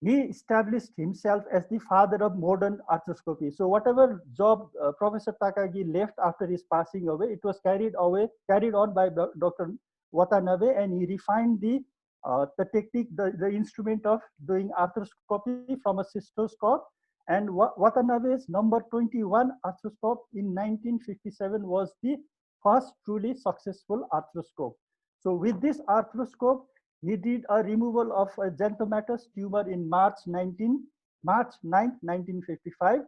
he established himself as the father of modern arthroscopy. So whatever job Professor Takagi left after his passing away, it was carried on by Dr. Watanabe, and he refined the technique, the instrument of doing arthroscopy from a cystoscope. And Watanabe's number 21 arthroscope in 1957 was the first truly successful arthroscope. So with this arthroscope, he did a removal of a xanthomatous tumor in March 9th, 1955,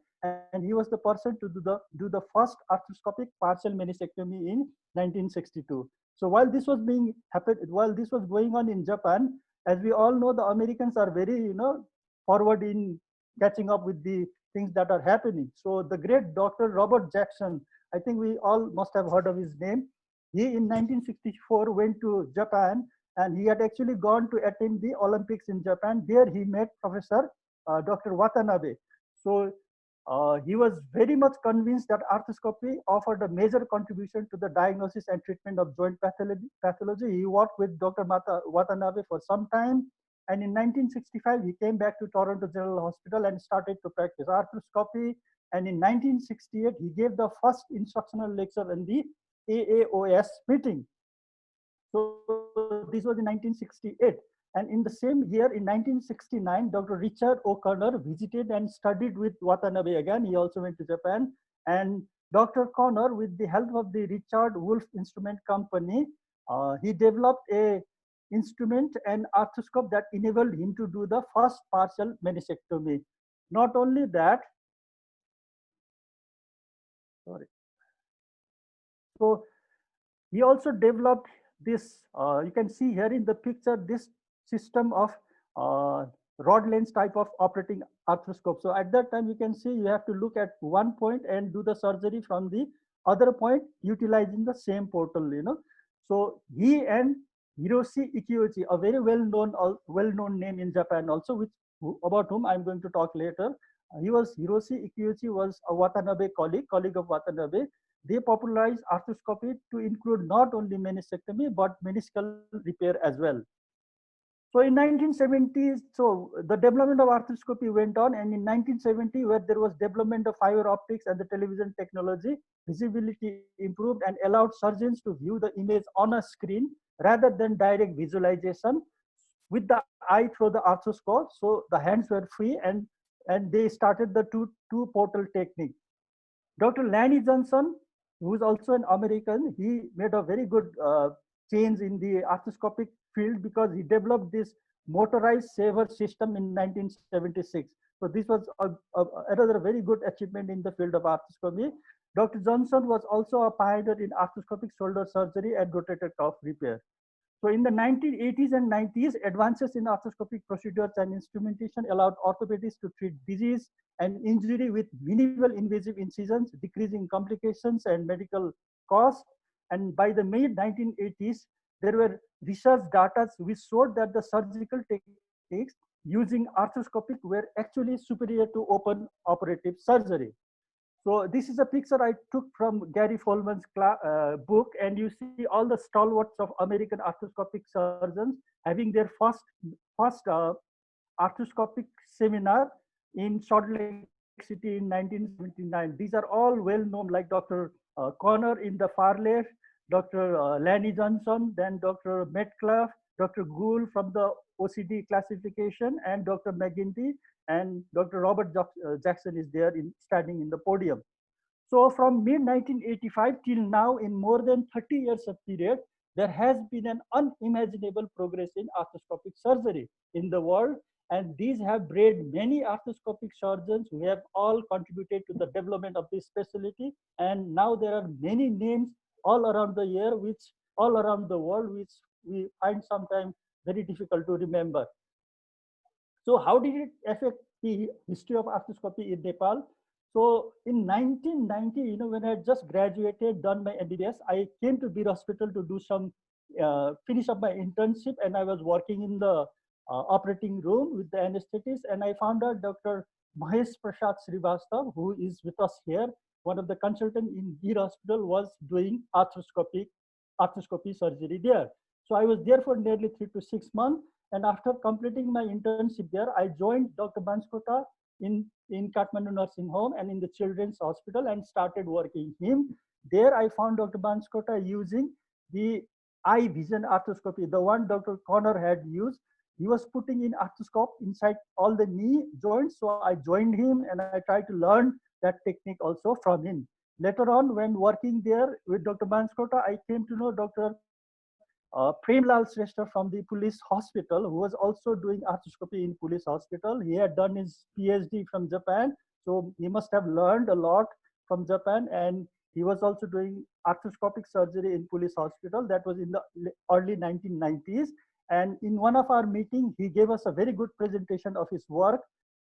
and he was the person to do the first arthroscopic partial meniscectomy in 1962. So while this was going on in Japan, as we all know, the Americans are very, forward in catching up with the things that are happening. So the great Dr. Robert Jackson, I think we all must have heard of his name. He in 1964 went to Japan, and he had actually gone to attend the Olympics in Japan. There he met Professor Dr. Watanabe. So he was very much convinced that arthroscopy offered a major contribution to the diagnosis and treatment of joint pathology. He worked with Dr. Watanabe for some time, and in 1965 he came back to Toronto General Hospital and started to practice arthroscopy. And in 1968 he gave the first instructional lecture in the AAOS meeting. So this was in 1968. And in the same year, in 1969, Dr. Richard O'Connor visited and studied with Watanabe again. He also went to Japan. And Dr. Connor, with the help of the Richard Wolf Instrument Company, he developed a instrument and arthroscope that enabled him to do the first partial meniscectomy. Not only that, so he also developed this, you can see here in the picture, this system of rod lens type of operating arthroscope. So at that time, you can see you have to look at one point and do the surgery from the other point utilizing the same portal, So he and Hiroshi Ikeuchi, a very well-known name in Japan also, about whom I'm going to talk later. Hiroshi Ikeuchi was a Watanabe colleague of Watanabe. They popularized arthroscopy to include not only meniscectomy but meniscal repair as well. So in 1970s, so the development of arthroscopy went on, and in 1970, where there was development of fiber optics and the television technology, visibility improved and allowed surgeons to view the image on a screen rather than direct visualization with the eye through the arthroscope. So the hands were free, and they started the two portal technique. Dr. Lanny Johnson, who is also an American, he made a very good change in the arthroscopic field because he developed this motorized saver system in 1976. So this was another very good achievement in the field of arthroscopy. Dr. Johnson was also a pioneer in arthroscopic shoulder surgery and rotator cuff repair. So in the 1980s and 90s, advances in arthroscopic procedures and instrumentation allowed orthopedists to treat disease and injury with minimal invasive incisions, decreasing complications and medical costs. And by the mid-1980s, there were research data which showed that the surgical techniques using arthroscopic were actually superior to open operative surgery. So this is a picture I took from Gary Folman's book, and you see all the stalwarts of American arthroscopic surgeons having their first arthroscopic seminar in Salt Lake City in 1979. These are all well known, like Dr. Connor in the far left, Dr. Lanny Johnson, then Dr. Metcalf, Dr. Gould from the OCD classification, and Dr. McGinty, and Dr. Robert Jackson is there standing in the podium. So from mid-1985 till now, in more than 30 years of period, there has been an unimaginable progress in arthroscopic surgery in the world, and these have bred many arthroscopic surgeons who have all contributed to the development of this specialty. And now there are many names all around the world, which we find sometimes very difficult to remember. So how did it affect the history of arthroscopy in Nepal? So in 1990, when I had just graduated, done my MBBS, I came to Bir Hospital to do some, finish up my internship, and I was working in the operating room with the anesthetist, and I found out Dr. Mahesh Prasad Srivastav, who is with us here, one of the consultants in Bir Hospital, was doing arthroscopy surgery there. So I was there for nearly 3 to 6 months. And after completing my internship there, I joined Dr. Banskota in Kathmandu Nursing Home and in the Children's Hospital and started working him. There I found Dr. Banskota using the eye vision arthroscopy, the one Dr. Connor had used. He was putting in arthroscope inside all the knee joints. So I joined him and I tried to learn that technique also from him. Later on, when working there with Dr. Banskota, I came to know Dr. Premlal Shrestha from the police hospital, who was also doing arthroscopy in police hospital. He had done his PhD from Japan, so he must have learned a lot from Japan. And he was also doing arthroscopic surgery in police hospital. That was in the early 1990s. And in one of our meetings, he gave us a very good presentation of his work,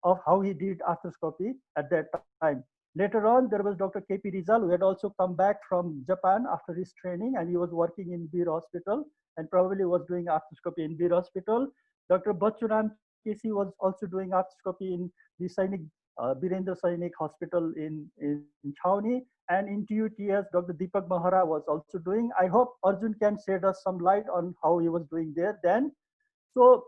of how he did arthroscopy at that time. Later on, there was Dr. K.P. Rizal, who had also come back from Japan after his training, and he was working in Bir Hospital and probably was doing arthroscopy in Bir Hospital. Dr. Bachuram Kesi was also doing arthroscopy in the Sainik, Birendra Sainik Hospital in Chhaoni. And in TUTS, Dr. Deepak Mahara was also doing. I hope Arjun can shed us some light on how he was doing there then. So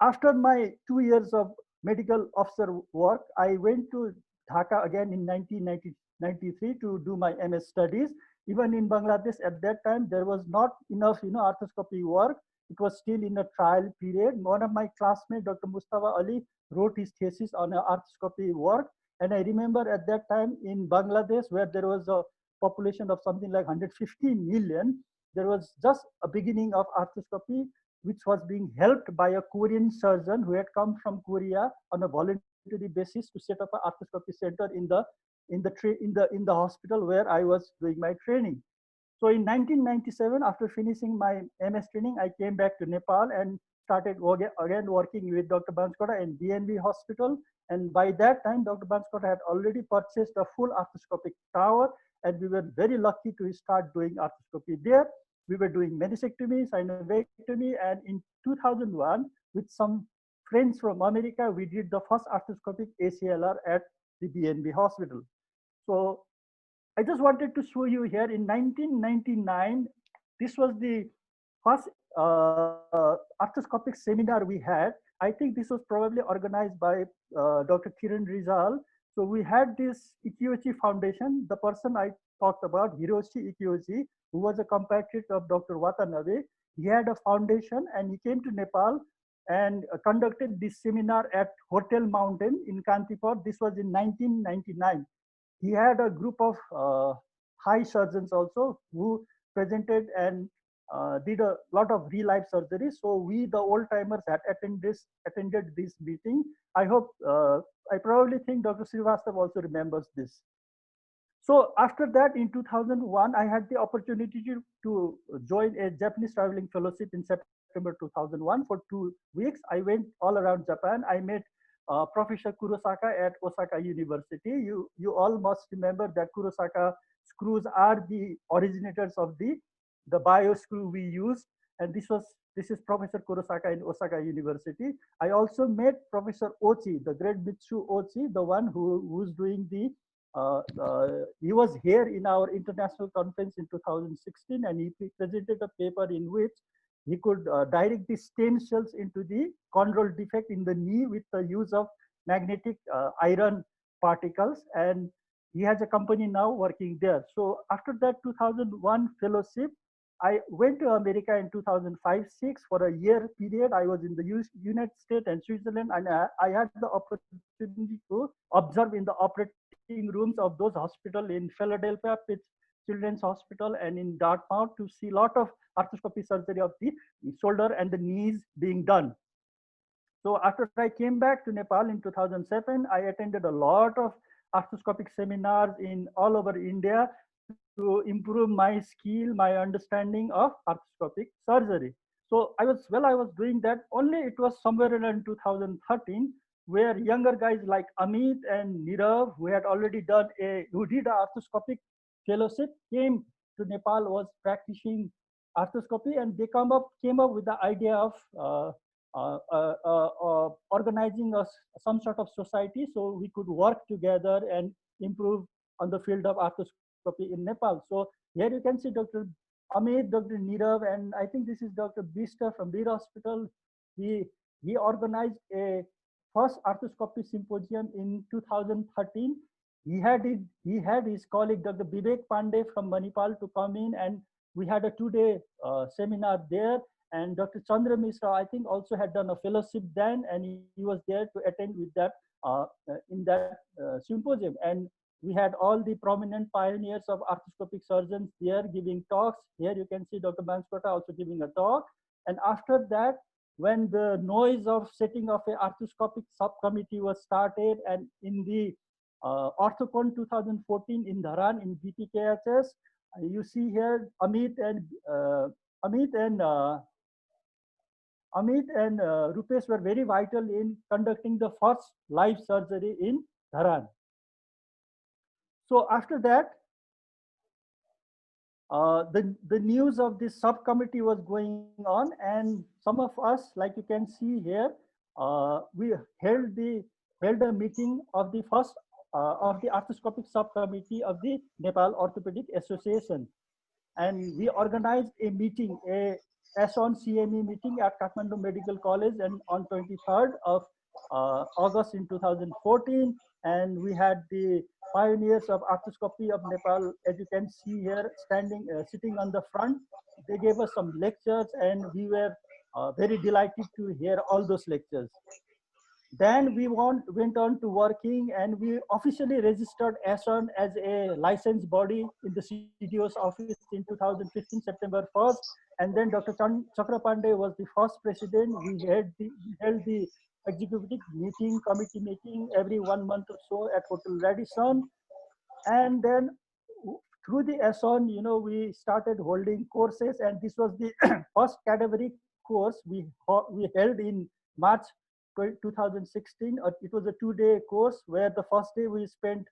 after my 2 years of medical officer work, I went to Dhaka again in 1993 to do my MS studies. Even in Bangladesh at that time, there was not enough, arthroscopy work. It was still in a trial period. One of my classmates, Dr. Mustafa Ali, wrote his thesis on arthroscopy work. And I remember at that time in Bangladesh, where there was a population of something like 150 million, there was just a beginning of arthroscopy, which was being helped by a Korean surgeon who had come from Korea on a voluntary basis to set up an arthroscopy center in the hospital where I was doing my training. So in 1997, after finishing my MS training, I came back to Nepal and started again working with Dr. Banskota in BNB Hospital. And by that time, Dr. Banskota had already purchased a full arthroscopic tower, and we were very lucky to start doing arthroscopy there. We were doing meniscectomy, synovectomy, and in 2001, with some friends from America, we did the first arthroscopic ACLR at the BNB Hospital. So I just wanted to show you here in 1999, this was the first arthroscopic seminar we had. I think this was probably organized by Dr. Kiran Rizal. So we had this Ikiochi Foundation, the person I talked about, Hiroshi Ikiochi, who was a compatriot of Dr. Watanabe. He had a foundation and he came to Nepal and conducted this seminar at Hotel Mountain in Kantipur. This was in 1999. He had a group of high surgeons also who presented and did a lot of real-life surgery. So we, the old-timers, had attended this meeting. I hope, I probably think Dr. Srivastav also remembers this. So after that, in 2001, I had the opportunity to join a Japanese traveling fellowship in September 2001 for 2 weeks. I went all around Japan. I met Professor Kurosaka at Osaka University. You all must remember that Kurosaka screws are the originators of the bio screw we use. And this is Professor Kurosaka in Osaka University. I also met Professor Ochi, the great Mitsu Ochi, the one who's doing he was here in our international conference in 2016, and he presented a paper in which he could direct the stem cells into the chondral defect in the knee with the use of magnetic iron particles. And he has a company now working there. So after that 2001 fellowship, I went to America in 2005-06 for a year period. I was in the United States and Switzerland, and I had the opportunity to observe in the operating rooms of those hospitals in Philadelphia, Pitts Children's Hospital, and in Dartmouth to see a lot of arthroscopy surgery of the shoulder and the knees being done. So after I came back to Nepal in 2007, I attended a lot of arthroscopic seminars in all over India to improve my skill, my understanding of arthroscopic surgery. So I was doing that. Only it was somewhere around 2013 where younger guys like Amit and Nirav, who did an arthroscopic fellowship, came to Nepal, was practicing arthroscopy, and they came up with the idea of organizing some sort of society so we could work together and improve on the field of arthroscopy in Nepal. So here you can see Dr. Amit, Dr. Nirav, and I think this is Dr. Bista from Bir Hospital. he organized a first arthroscopy symposium in 2013. He had his colleague Dr. Bibek Pandey from Manipal to come in, and we had a 2-day seminar there. And Dr. Chandra Mishra, I think, also had done a fellowship then, and he was there to attend with that in that symposium. And we had all the prominent pioneers of arthroscopic surgeons there giving talks. Here you can see Dr. Banskota also giving a talk. And after that, when the noise of setting of a arthroscopic subcommittee was started, and in the Orthocon 2014 in Dharan in BTKHS, you see here Amit and Rupesh were very vital in conducting the first live surgery in Dharan. So after that, the news of this subcommittee was going on, and some of us, like you can see here, we held a meeting of the first of the arthroscopic subcommittee of the Nepal Orthopedic Association, and we organized a meeting, a ASON CME meeting at Kathmandu Medical College, and on 23rd of August in 2014, and we had the pioneers of arthroscopy of Nepal, as you can see here, sitting on the front. They gave us some lectures, and we were very delighted to hear all those lectures. Then we went on to working, and we officially registered ASON as a licensed body in the CDO's office in 2015, September 1st. And then Dr. Chakra Pandey was the first president. We held the executive meeting, committee meeting every 1 month or so at Hotel Radisson. And then through the ASON, we started holding courses, and this was the first cadaveric course we held in March 2016. It was a 2-day course where the first day we spent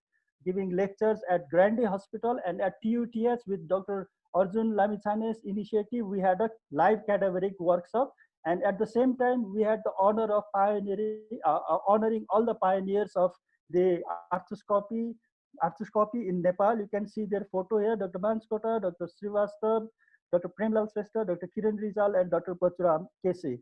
giving lectures at Grande Hospital, and at TUTH with Dr. Arjun Lamichhane's initiative, we had a live cadaveric workshop. And at the same time, we had the honor of honoring all the pioneers of the arthroscopy in Nepal. You can see their photo here: Dr. Banskota, Dr. Srivastav, Dr. Premlal Srestha, Dr. Kiran Rizal, and Dr. Pachuram Kesi.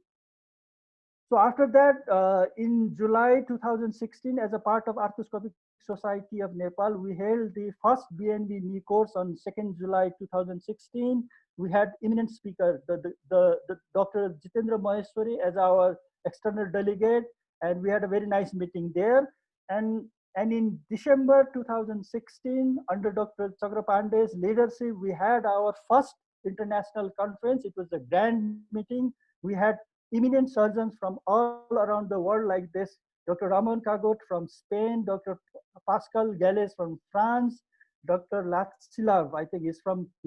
So after that, in July 2016, as a part of Arthroscopic Society of Nepal, we held the first BNB knee course on 2nd July 2016. We had eminent speaker, the Dr. Jitendra Maheshwari as our external delegate, and we had a very nice meeting there. And in December 2016, under Dr. Chakra Pandey's leadership, we had our first international conference. It was a grand meeting. We had eminent surgeons from all around the world like this: Dr. Ramon Kagot from Spain, Dr. Pascal Gales from France, Dr. Latsilav, I think he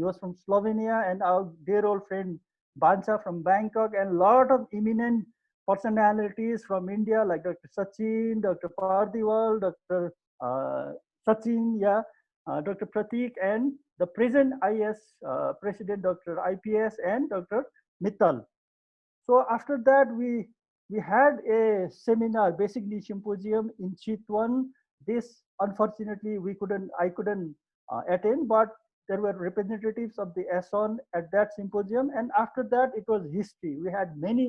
was from Slovenia, and our dear old friend Bancha from Bangkok, and a lot of eminent personalities from India like Dr. Sachin, Dr. Pardiwal, Dr. Sachin, Dr. Pratik, and the present IS President Dr. IPS and Dr. Mittal. So after that, we had a seminar, basic knee symposium in Chitwan. This, unfortunately, I couldn't attend, but there were representatives of the ASON at that symposium. And after that, it was history. We had many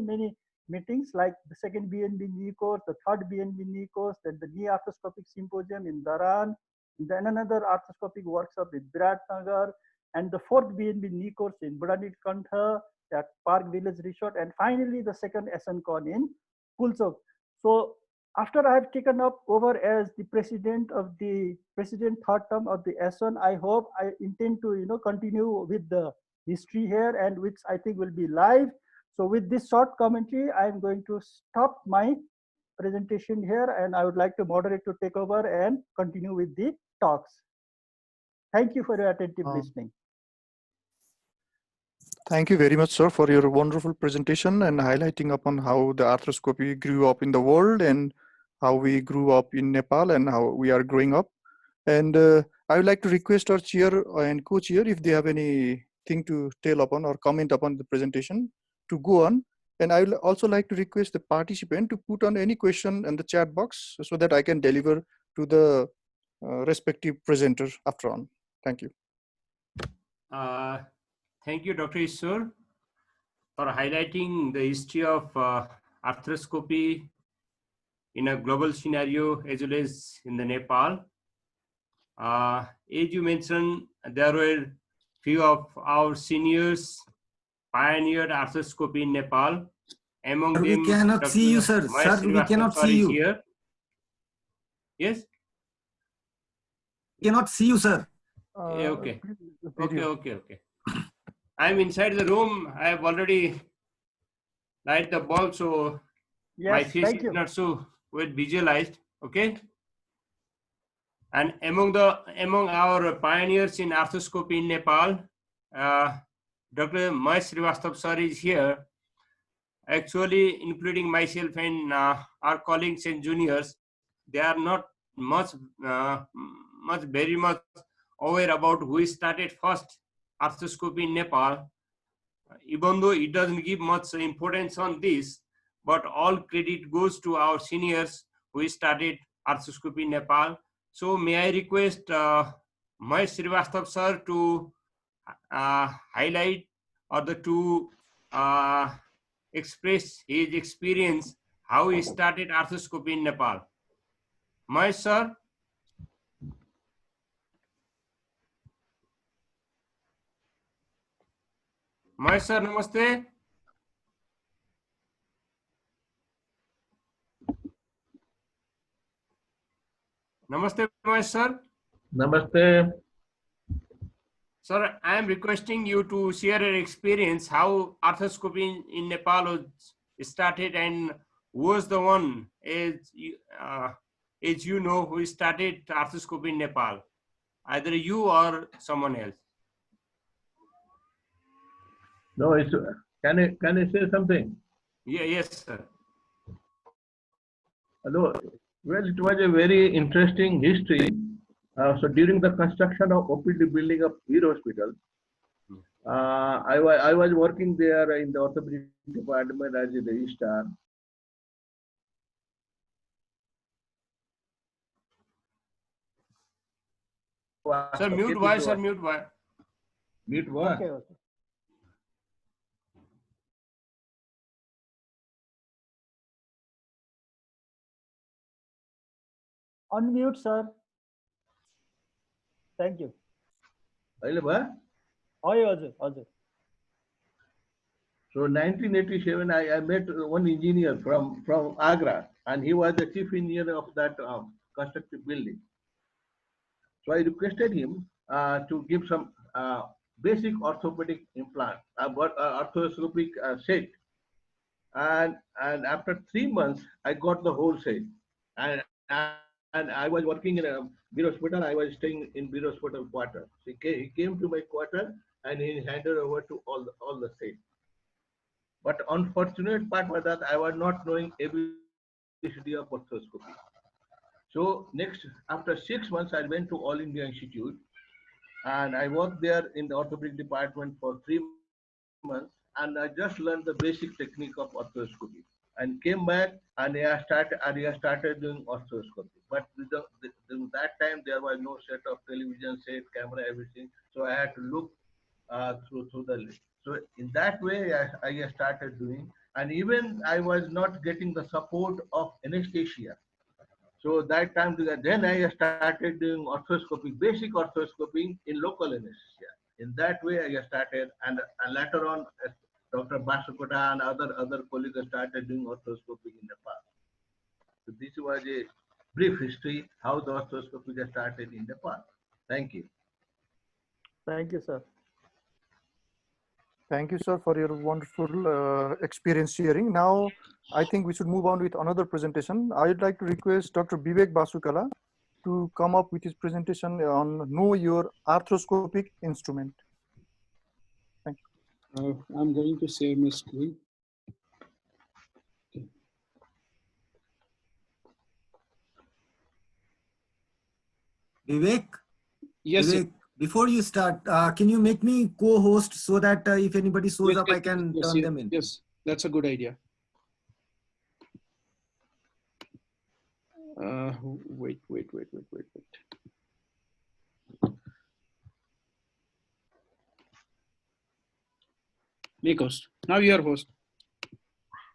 meetings, like the second BNB knee course, the third BNB knee course, then the knee arthroscopic symposium in Dharan, then another arthroscopic workshop in Biratnagar, and the fourth BNB knee course in Budhanit Kantha at Park Village Resort, and finally the second ASON Con in Pulchok. So after I have taken up over as the president third term of the ASON, I hope I intend to continue with the history here, and which I think will be live. So with this short commentary, I am going to stop my presentation here, and I would like the moderator to take over and continue with the talks. Thank you for your attentive listening. Thank you very much, sir, for your wonderful presentation and highlighting upon how the arthroscopy grew up in the world and how we grew up in Nepal and how we are growing up. And I would like to request our chair and co-chair, if they have anything to tell upon or comment upon the presentation, to go on. And I would also like to request the participant to put on any question in the chat box so that I can deliver to the respective presenter after on. Thank you. Thank you, Dr. Ishor, for highlighting the history of arthroscopy in a global scenario as well as in the Nepal. As you mentioned, there were few of our seniors pioneered arthroscopy in Nepal. Among Sir, them, we cannot Dr. see you, sir. Mahesh Sir, we Srivastava cannot sir see is you. here. Yes? We cannot see you, sir. Okay. Okay. I'm inside the room. I have already light the bulb, so my Yes, face thank is you. not so well visualized. Okay. And among our pioneers in arthroscopy in Nepal, Dr. Mahesh Srivastava sir is here. Actually, including myself and our colleagues and juniors, they are not very much aware about who started first arthroscopy in Nepal. Even though it doesn't give much importance on this, but all credit goes to our seniors who started arthroscopy in Nepal. So may I request Mahesh Srivastava sir to highlight or to express his experience, how he started arthroscopy in Nepal. Mahesh sir. Mahesh sir, namaste. Namaste, Mahesh sir. Namaste. Sir, I am requesting you to share your experience, how arthroscopy in Nepal was started and who was the one, as you know, who started arthroscopy in Nepal, either you or someone else. No, it's, can I say something? Yeah, yes, sir. Hello. Well, it was a very interesting history. So during the construction of OPD building of Veer Hospital, I was working there in the orthopedic department as a registrar. Sir, mute voice, sir, mute voice. Mute voice. Okay. Unmute, sir. Thank you. Also. So 1987, I met one engineer from Agra, and he was the chief engineer of that constructed building. So I requested him to give some basic orthopedic implant, arthroscopic set. And after 3 months, I got the whole set. And I was working in a Veer Hospital. I was staying in Veer Hospital quarter. So he came to my quarter and he handed over to all the set. But unfortunate part was that I was not knowing ABCD of arthroscopy. So next, after 6 months, I went to All India Institute and I worked there in the orthopedic department for 3 months, and I just learned the basic technique of arthroscopy and came back and I started doing arthroscopy. But that time there was no set of television set, camera, everything. So I had to look through the list. So in that way, I started doing, and even I was not getting the support of anesthesia. So that time, then I started doing arthroscopy, basic arthroscopy in local anesthesia. In that way, I started, and later on, Dr. Basukala and other colleagues started doing arthroscopy in Nepal. So this was a brief history how the arthroscopy started in Nepal. Thank you. Thank you, sir. Thank you, sir, for your wonderful experience sharing. Now, I think we should move on with another presentation. I would like to request Dr. Bibek Basukala to come up with his presentation on Know Your Arthroscopic Instrument. Thank you. I'm going to share my screen. Okay. Vivek? Yes, Vivek, before you start, can you make me co-host so that if anybody shows up, I can turn them in? Yes, that's a good idea. Wait. Make host. Now you are host.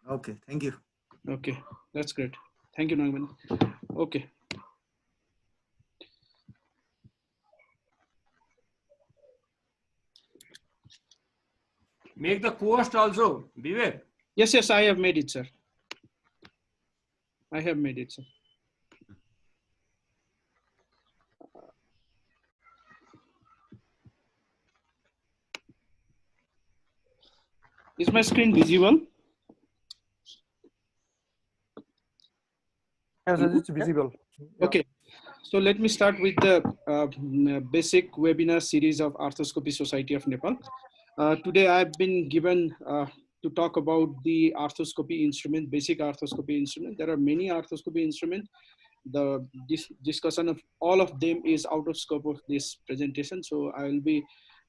Okay, thank you. Okay, that's great. Thank you, Nagmani. Okay. Make the co-host also, Bibek. Yes, yes, I have made it, sir. I have made it, sir. Is my screen visible? Yes, it's visible. Yeah. Okay, so let me start with the basic webinar series of Arthroscopy Society of Nepal. Today I've been given to talk about the arthroscopy instrument, basic arthroscopy instrument. There are many arthroscopy instruments. The discussion of all of them is out of scope of this presentation. So I will be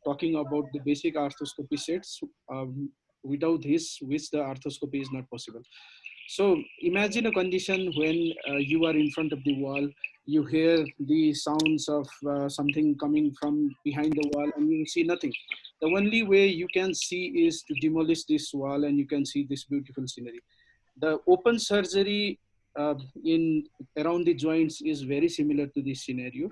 talking about the basic arthroscopy sets. Without this, which the arthroscopy is not possible. So imagine a condition when you are in front of the wall, you hear the sounds of something coming from behind the wall and you see nothing. The only way you can see is to demolish this wall and you can see this beautiful scenery. The open surgery in around the joints is very similar to this scenario.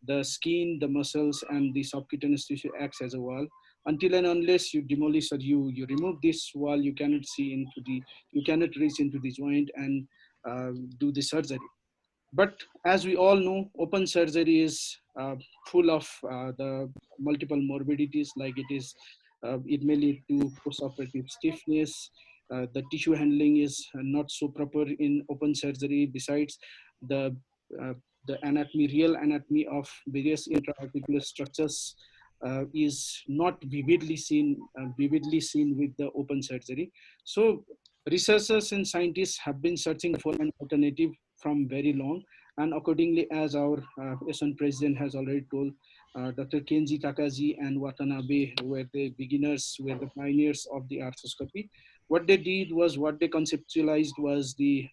The skin, the muscles, and the subcutaneous tissue acts as a wall. Until and unless you demolish or you remove this wall, you cannot see into the, you cannot reach into the joint and do the surgery. But as we all know, open surgery is full of the multiple morbidities, like it may lead to postoperative stiffness. The tissue handling is not so proper in open surgery. Besides, the uh, the anatomy, real anatomy of various intra-articular structures is not vividly seen with the open surgery. So researchers and scientists have been searching for an alternative from very long, and accordingly, as our ASON president has already told, Dr. Kenji Takaji and Watanabe were the beginners, were the pioneers of the arthroscopy. What they did was, what they conceptualized was the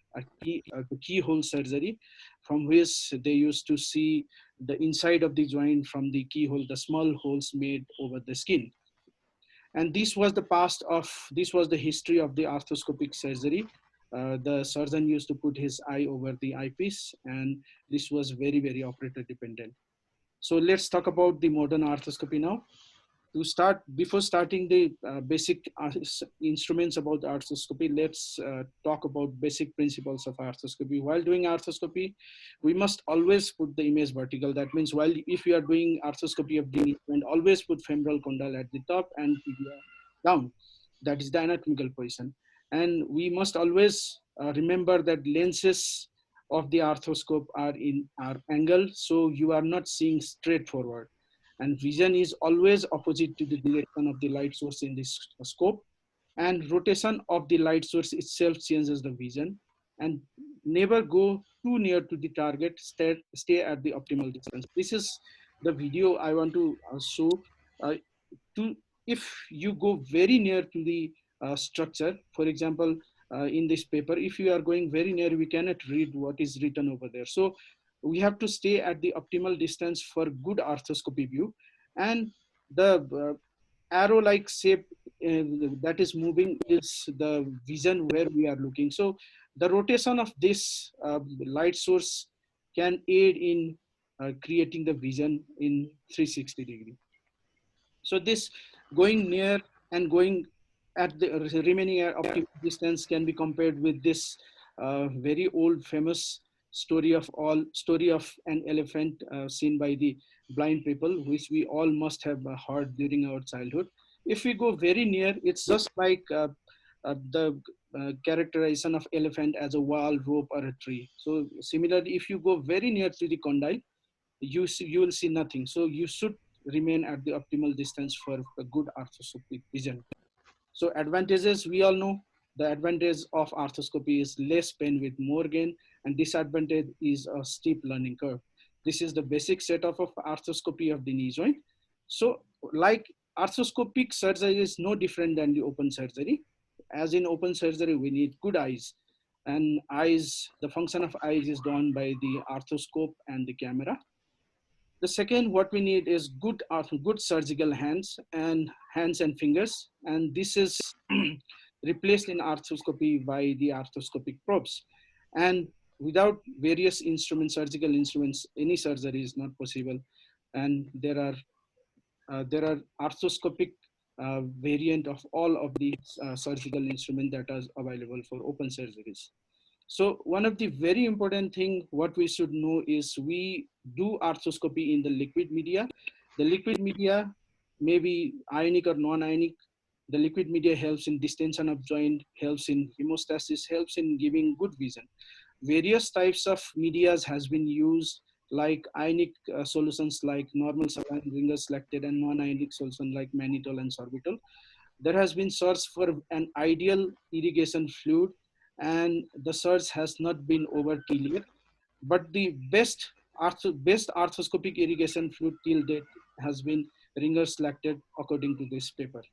keyhole surgery, from which they used to see the inside of the joint from the keyhole, the small holes made over the skin. And this was the history of the arthroscopic surgery. The surgeon used to put his eye over the eyepiece, and this was very, very operator dependent. So let's talk about the modern arthroscopy now. To start, before starting the basic instruments about the arthroscopy, let's talk about basic principles of arthroscopy. While doing arthroscopy, we must always put the image vertical. That means if you are doing arthroscopy of the knee joint, always put femoral condyle at the top and tibia down. That is the anatomical position. And we must always remember that lenses of the arthroscope are in our angle, so you are not seeing straight forward. And vision is always opposite to the direction of the light source in this scope, and rotation of the light source itself changes the vision. And never go too near to the target, stay at the optimal distance. This is the video I want to show. If you go very near to the structure, for example, in this paper, if you are going very near, we cannot read what is written over there. So we have to stay at the optimal distance for good arthroscopy view. And the arrow-like shape that is moving is the vision where we are looking. So the rotation of this light source can aid in creating the vision in 360 degree. So this going near and going at the remaining optimal distance can be compared with this very old famous story of an elephant seen by the blind people, which we all must have heard during our childhood. If we go very near, it's just like the characterization of elephant as a wall, rope, or a tree. So similarly, if you go very near to the condyle, you will see nothing. So you should remain at the optimal distance for a good arthroscopic vision. So advantages, we all know. The advantage of arthroscopy is less pain with more gain, and disadvantage is a steep learning curve. This is the basic setup of arthroscopy of the knee joint. So like arthroscopic surgery is no different than the open surgery. As in open surgery, we need good eyes. And eyes, the function of eyes is done by the arthroscope and the camera. The second, what we need is good surgical hands and fingers. And this is replaced in arthroscopy by the arthroscopic probes. And without various instruments, surgical instruments, any surgery is not possible. And there are arthroscopic variant of all of the surgical instruments that are available for open surgeries. So one of the very important thing what we should know is we do arthroscopy in the liquid media. The liquid media may be ionic or non-ionic. The liquid media helps in distension of joint, helps in hemostasis, helps in giving good vision. Various types of medias has been used, like ionic solutions like normal saline, Ringer's lactate, and non-ionic solution like mannitol and sorbitol. There has been search for an ideal irrigation fluid, and the search has not been over till yet. But the best arthroscopic irrigation fluid till date has been Ringer's lactate, according to this paper.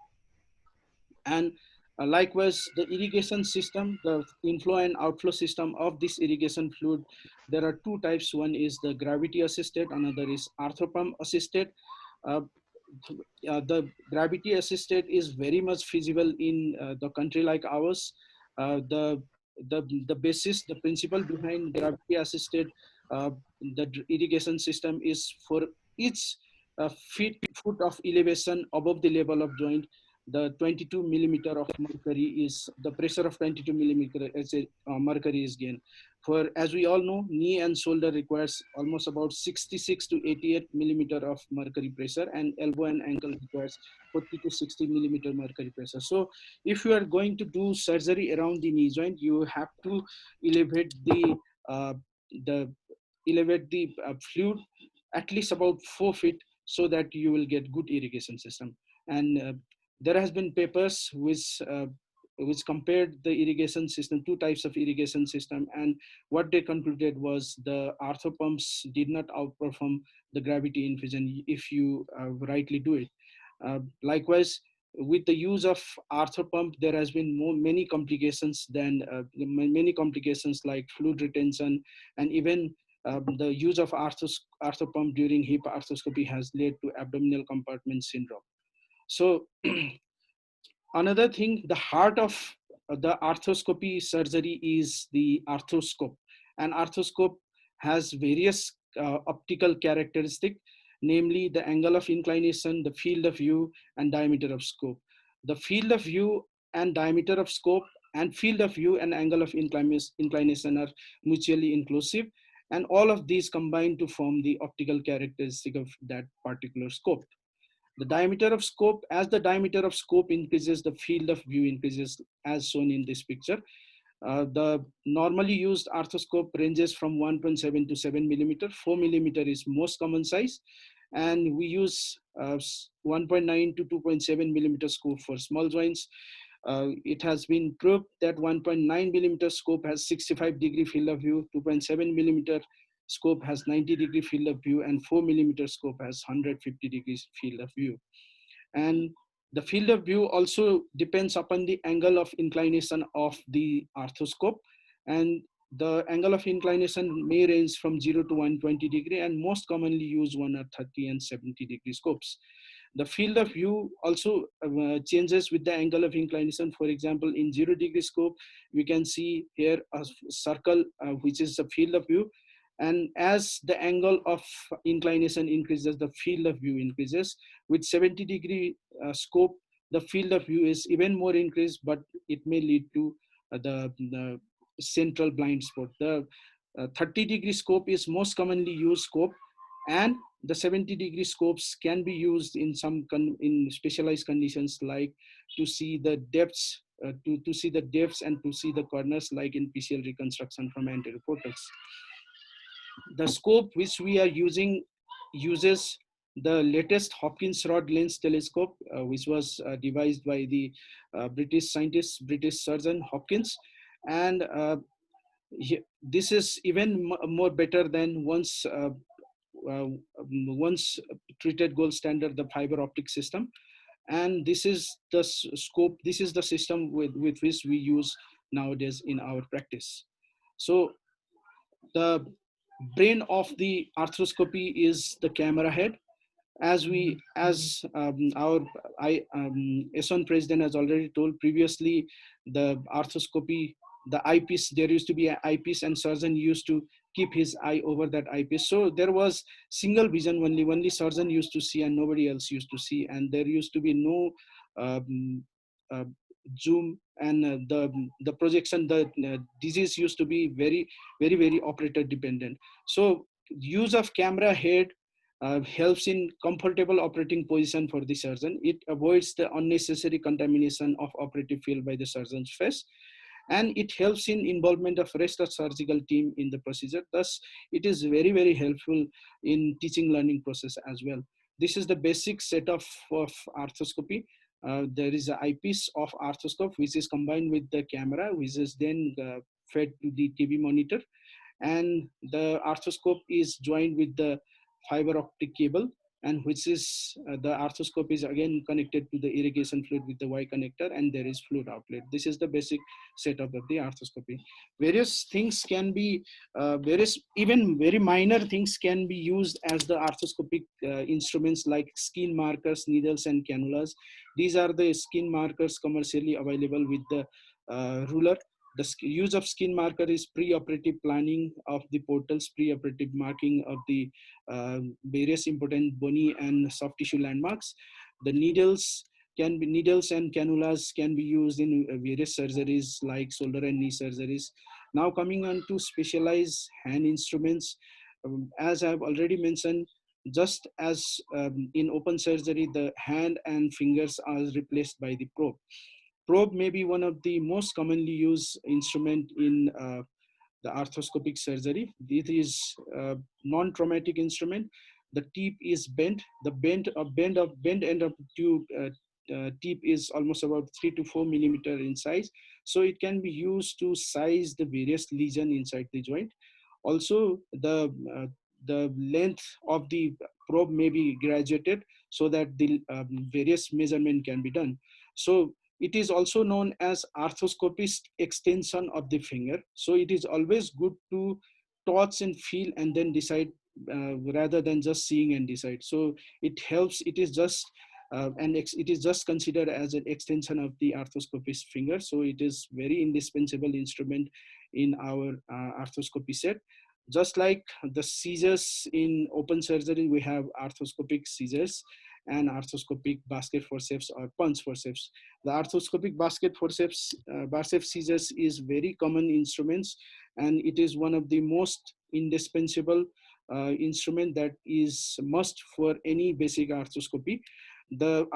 And likewise, the irrigation system, the inflow and outflow system of this irrigation fluid, there are two types. One is the gravity assisted, another is arthropump assisted. Uh, the gravity assisted is very much feasible in the country like ours. The basis, the principle behind gravity assisted the irrigation system is for each foot of elevation above the level of joint, the 22 millimeter of mercury is the pressure of 22 millimeter as a mercury is gained. For, as we all know, knee and shoulder requires almost about 66 to 88 millimeter of mercury pressure, and elbow and ankle requires 40 to 60 millimeter mercury pressure. So if you are going to do surgery around the knee joint, you have to elevate the fluid at least about 4 feet so that you will get good irrigation system. And there has been papers which compared the irrigation system, two types of irrigation system, and what they concluded was the arthropumps did not outperform the gravity infusion if you rightly do it. Likewise, with the use of arthropump, there has been many complications like fluid retention, and even the use of arthropump during hip arthroscopy has led to abdominal compartment syndrome. So another thing, the heart of the arthroscopy surgery is the arthroscope. And arthroscope has various optical characteristics, namely the angle of inclination, the field of view, and diameter of scope. The field of view and diameter of scope and field of view and angle of inclination are mutually inclusive. And all of these combine to form the optical characteristic of that particular scope. The diameter of scope, as the diameter of scope increases, the field of view increases, as shown in this picture. The normally used arthroscope ranges from 1.7 to 7 millimeter. 4 millimeter is most common size. And we use 1.9 to 2.7 millimeter scope for small joints. It has been proved that 1.9 millimeter scope has 65-degree field of view, 2.7 millimeter scope has 90-degree field of view, and 4 millimeter scope has 150 degrees field of view. And the field of view also depends upon the angle of inclination of the arthroscope, and the angle of inclination may range from 0 to 120 degree, and most commonly used 130 and 70 degree scopes. The field of view also changes with the angle of inclination. For example, in 0-degree scope, we can see here a circle, which is the field of view. And as the angle of inclination increases, the field of view increases. With 70-degree scope, the field of view is even more increased, but it may lead to the central blind spot. The 30-degree scope is most commonly used scope, and the 70-degree scopes can be used in some in specialized conditions, like to see the depths, to see the depths and to see the corners, like in PCL reconstruction from anterior portals. The scope which we are using uses the latest Hopkins rod lens telescope, which was devised by the British scientist, British surgeon Hopkins. And this is even more better than once treated gold standard, the fiber optic system. And this is the scope, this is the system with which we use nowadays in our practice. So the brain of the arthroscopy is the camera head, as our ASON president has already told previously, the arthroscopy, the eyepiece, there used to be an eyepiece and surgeon used to keep his eye over that eyepiece. So there was single vision, only surgeon used to see and nobody else used to see. And there used to be no uh, zoom, and the projection, the disease used to be very operator dependent. So use of camera head helps in comfortable operating position for the surgeon. It avoids the unnecessary contamination of operative field by the surgeon's face, and it helps in involvement of rest of surgical team in the procedure. Thus, it is very helpful in teaching learning process as well. This is the basic setup of arthroscopy. There is an eyepiece of arthroscope which is combined with the camera, which is then fed to the TV monitor, and the arthroscope is joined with the fiber optic cable, and which is the arthroscope is again connected to the irrigation fluid with the Y connector, and there is fluid outlet. This is the basic setup of the arthroscopy. Various things can be, even very minor things can be used as the arthroscopic instruments, like skin markers, needles, and cannulas. These are the skin markers commercially available with the ruler. The use of skin marker is pre-operative planning of the portals, pre-operative marking of the various important bony and soft tissue landmarks. The needles and cannulas can be used in various surgeries like shoulder and knee surgeries. Now coming on to specialized hand instruments, as I've already mentioned, just as in open surgery, the hand and fingers are replaced by the probe. Probe may be one of the most commonly used instrument in the arthroscopic surgery. This is a non-traumatic instrument. The tip is bent. The bend end of tube tip is almost about 3 to 4 millimeter in size. So it can be used to size the various lesion inside the joint. Also, the length of the probe may be graduated so that the various measurement can be done. So it is also known as arthroscopist extension of the finger. So it is always good to touch and feel and then decide rather than just seeing and decide. So it helps. It is just it is just considered as an extension of the arthroscopist finger. So it is very indispensable instrument in our arthroscopy set. Just like the scissors in open surgery, we have arthroscopic scissors and arthroscopic basket forceps or punch forceps. The arthroscopic basket forceps, scissors is very common instruments, and it is one of the most indispensable instrument that is must for any basic arthroscopy. The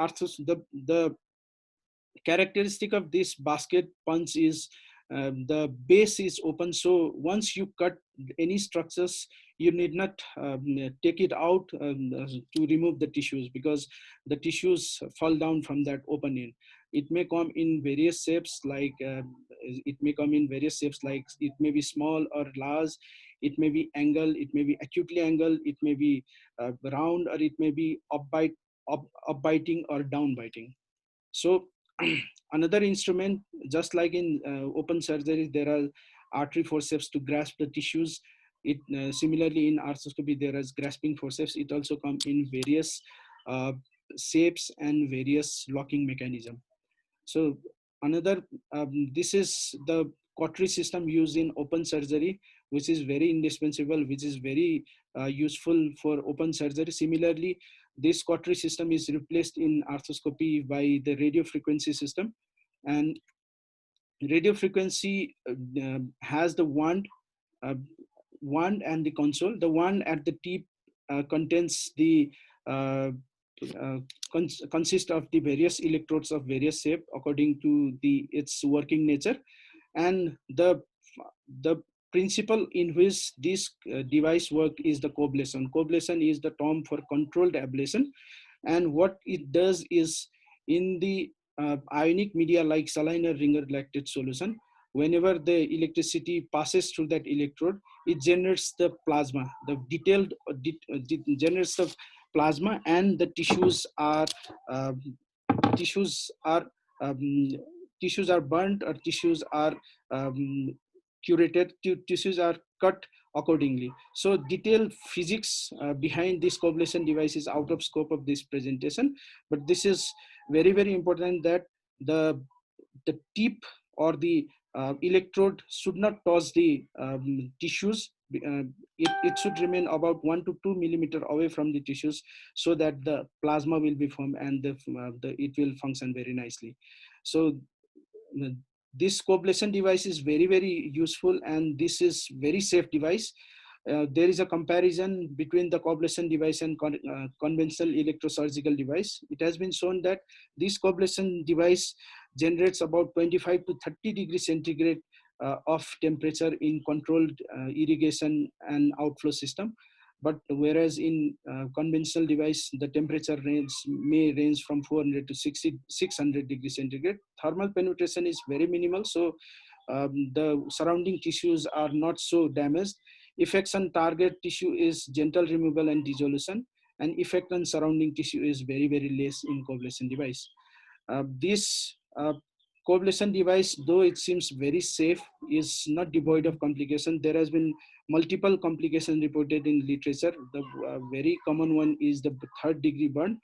characteristic of this basket punch is the base is open, so once you cut any structures, you need not take it out to remove the tissues, because the tissues fall down from that opening. It may come in various shapes, like it may be small or large. It may be angled, it may be acutely angled, it may be round, or it may be upbiting or downbiting. So another instrument, just like in open surgery, there are artery forceps to grasp the tissues. It similarly in arthroscopy there is grasping forceps. It also comes in various shapes and various locking mechanism. So another this is the cautery system used in open surgery, which is very indispensable, which is very useful for open surgery. Similarly, this cautery system is replaced in arthroscopy by the radio frequency system, and radio frequency has the wand and the console. The wand at the tip contains the consist of the various electrodes of various shape according to its working nature, and the principle in which this device work is the coblation. Coblation is the term for controlled ablation, and what it does is, in the ionic media like saline or ringer lactate solution, whenever the electricity passes through that electrode, it generates the plasma, the detailed generates the plasma, and the tissues are burnt, or tissues are curated. Tissues are cut accordingly. So detailed physics behind this coblation device is out of scope of this presentation, but this is very, very important that the tip or the electrode should not touch the tissues. It should remain about 1 to 2 millimeter away from the tissues, so that the plasma will be formed and it will function very nicely. So this coblation device is very, very useful, and this is very safe device. There is a comparison between the coblation device and conventional electrosurgical device. It has been shown that this coblation device generates about 25 to 30 degrees centigrade of temperature in controlled irrigation and outflow system. But whereas in conventional device, the temperature range may range from 400 to 600 degrees centigrade. Thermal penetration is very minimal, so the surrounding tissues are not so damaged. Effects on target tissue is gentle removal and dissolution, and effect on surrounding tissue is very, very less in coblation device. This coblation device, though it seems very safe, is not devoid of complication. There has been multiple complications reported in literature. The very common one is the third degree burn.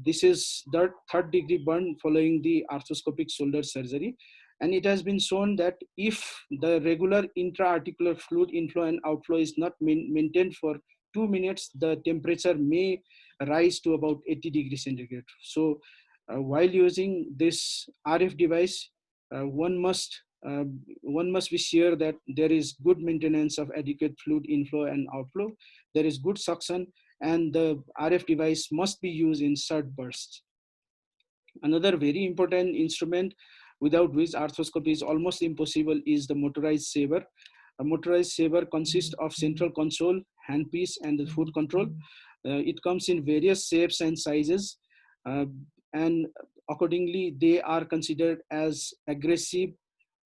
This is the third degree burn following the arthroscopic shoulder surgery. And it has been shown that if the regular intra-articular fluid inflow and outflow is not maintained for 2 minutes, the temperature may rise to about 80 degrees centigrade. So while using this RF device, one must be sure that there is good maintenance of adequate fluid inflow and outflow. There is good suction, and the RF device must be used in short bursts. Another very important instrument without which arthroscopy is almost impossible is the motorized shaver. A motorized shaver consists of central console, handpiece, and the foot control. It comes in various shapes and sizes, and accordingly they are considered as aggressive,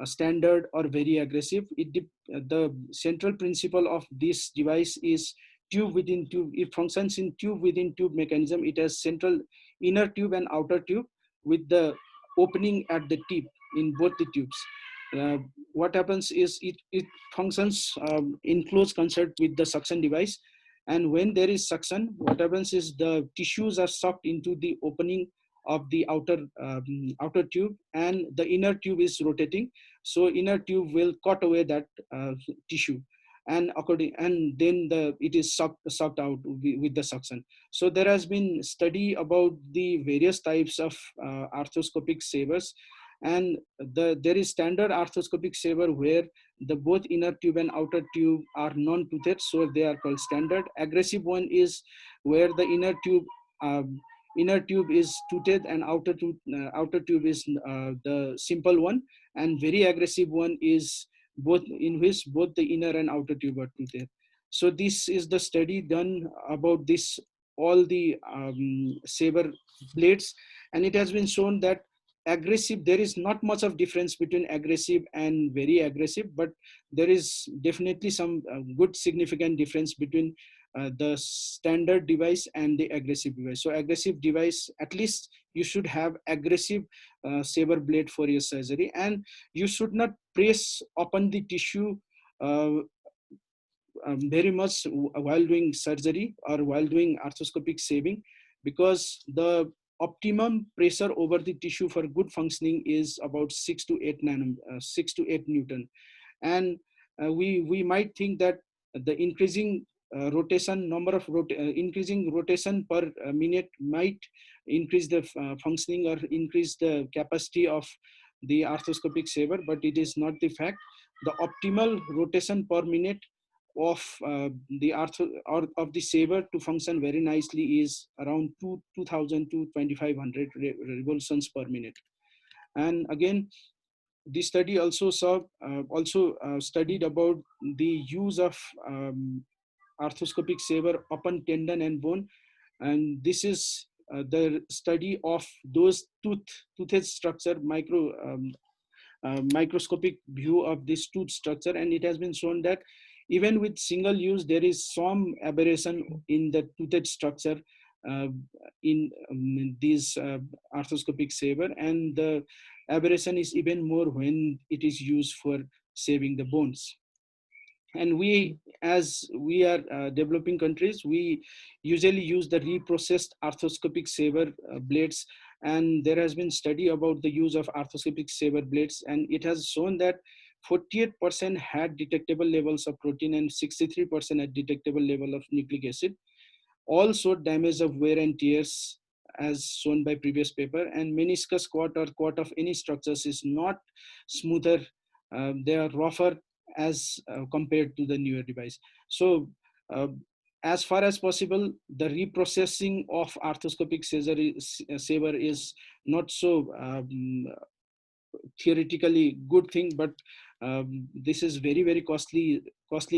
standard, or very aggressive. The central principle of this device is tube within tube. It functions in tube within tube mechanism. It has central inner tube and outer tube with the opening at the tip in both the tubes. What happens is it functions in close concert with the suction device, and when there is suction, what happens is the tissues are sucked into the opening of the outer tube, and the inner tube is rotating, so inner tube will cut away that tissue, and then it is sucked out with the suction. So there has been study about the various types of arthroscopic shavers, and there is standard arthroscopic shaver where the both inner tube and outer tube are non-toothed, so they are called standard. Aggressive one is where the inner tube is toothed and outer tube is the simple one, and very aggressive one is in which both the inner and outer tube are toothed. So this is the study done about this all the shaver blades, and it has been shown that aggressive, there is not much of difference between aggressive and very aggressive, but there is definitely some good significant difference between the standard device and the aggressive device. So aggressive device, at least you should have aggressive shaver blade for your surgery, and you should not press upon the tissue very much while doing surgery or while doing arthroscopic shaving, because the optimum pressure over the tissue for good functioning is about 6 to 8 Newton. And we might think that the increasing increasing rotation per minute might increase the functioning or increase the capacity of the arthroscopic shaver, but it is not the fact. The optimal rotation per minute of the shaver to function very nicely is around 2000 to 2500 revolutions per minute. And again, this study also studied about the use of arthroscopic shaver upon tendon and bone, and this is the study of those toothed structure, microscopic view of this tooth structure, and it has been shown that even with single use, there is some aberration in the toothed structure in these arthroscopic shaver, and the aberration is even more when it is used for shaving the bones. And we, as we are developing countries, we usually use the reprocessed arthroscopic saver blades. And there has been study about the use of arthroscopic saver blades, and it has shown that 48% had detectable levels of protein and 63% had detectable level of nucleic acid. Also damage of wear and tears as shown by previous paper, and meniscus cord or cord of any structures is not smoother, they are rougher as compared to the newer device. So as far as possible, the reprocessing of arthroscopic saver is not so theoretically good thing, but this is very costly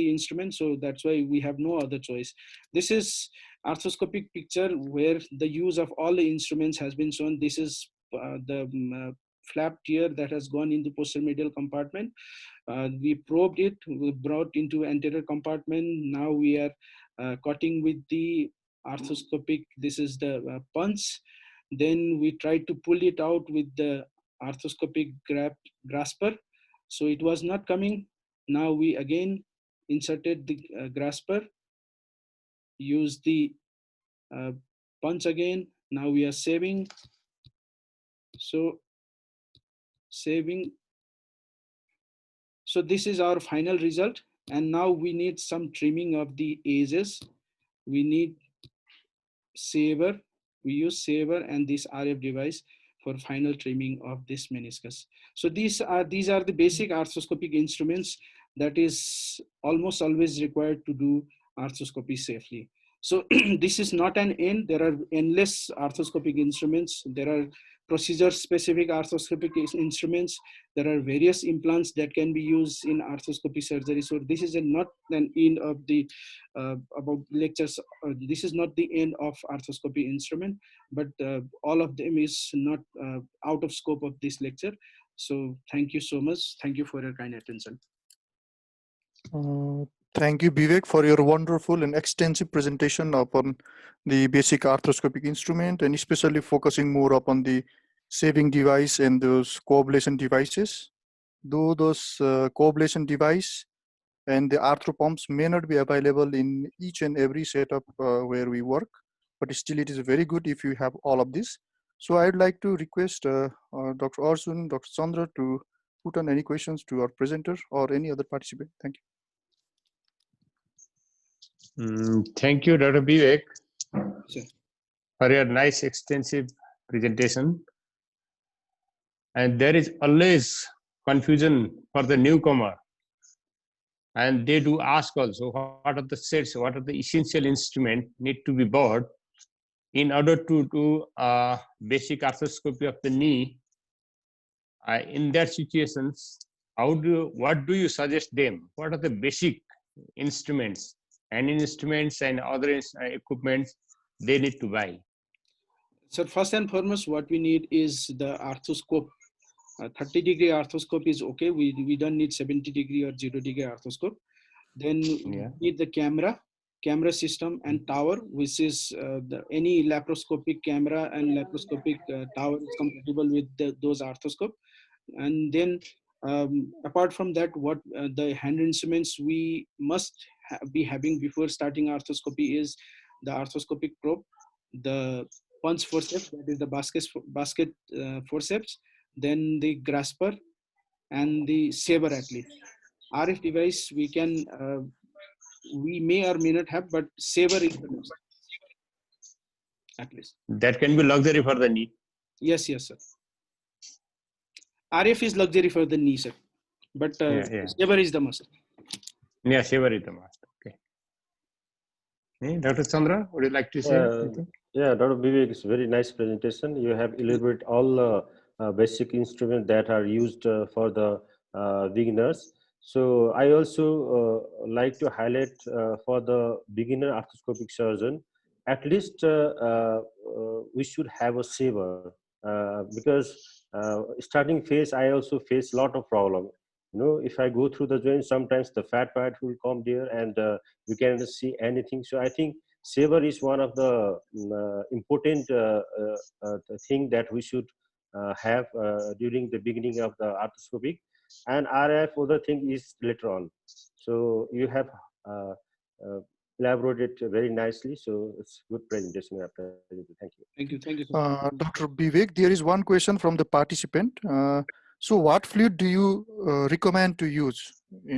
instrument, so that's why we have no other choice. This is arthroscopic picture where the use of all the instruments has been shown. This is the flap tear that has gone into posterior medial compartment. We probed it, we brought into anterior compartment. Now we are cutting with the arthroscopic, this is the punch. Then we tried to pull it out with the arthroscopic grasper. So it was not coming. Now we again inserted the grasper, use the punch again. Now we are saving. So saving. So this is our final result. And now we need some trimming of the edges. We need saver. We use saver and this RF device for final trimming of this meniscus. So these are the basic arthroscopic instruments that is almost always required to do arthroscopy safely. So this is not an end. There are endless arthroscopic instruments. There are procedure-specific arthroscopic instruments. There are various implants that can be used in arthroscopy surgery. So this is not an end of the about lectures. This is not the end of arthroscopy instrument, but all of them is not out of scope of this lecture. So thank you so much. Thank you for your kind attention. Thank you, Bibek, for your wonderful and extensive presentation upon the basic arthroscopic instrument, and especially focusing more upon the saving device and those coblation devices. Though those coblation device and the arthro pumps may not be available in each and every setup where we work, but still it is very good if you have all of this. So I'd like to request Dr. Arjun, Dr. Chandra to put on any questions to our presenter or any other participant. Thank you. Thank you, Dr. Bibek, Sure. for your nice extensive presentation. And there is always confusion for the newcomer. And they do ask also, what are the sets, what are the essential instruments need to be bought in order to do basic arthroscopy of the knee. In their situations, what do you suggest them? What are the basic instruments and other equipments they need to buy? So first and foremost, what we need is the arthroscope. 30-degree arthroscope is okay. We don't need 70-degree or 0-degree arthroscope. Then we need the camera system and tower, which is any laparoscopic camera and laparoscopic tower is compatible with those arthroscope. And then apart from that, what the hand instruments we must be having before starting arthroscopy is the arthroscopic probe, the punch forceps, that is the basket forceps, then the grasper and the saver at least. RF device we can, we may or may not have, but saver is the most, at least. That can be luxury for the knee. Yes, sir. RF is luxury for the knee, sir, but saver is the must. Yeah, saver is the must. Okay. Dr. Chandra, would you like to say anything? Yeah, Dr. Bibek, it's a very nice presentation. You have elaborated all basic instruments that are used for the beginners. So I also like to highlight for the beginner arthroscopic surgeon, at least we should have a saver because starting phase, I also face a lot of problem. You know, if I go through the joint, sometimes the fat part will come there and we cannot see anything. So I think saver is one of the important thing that we should have during the beginning of the arthroscopic. and RF other thing is later on. So you have elaborated very nicely. So it's good presentation. Thank you. Thank you. Thank you. Dr. Bibek, there is one question from the participant. So what fluid do you recommend to use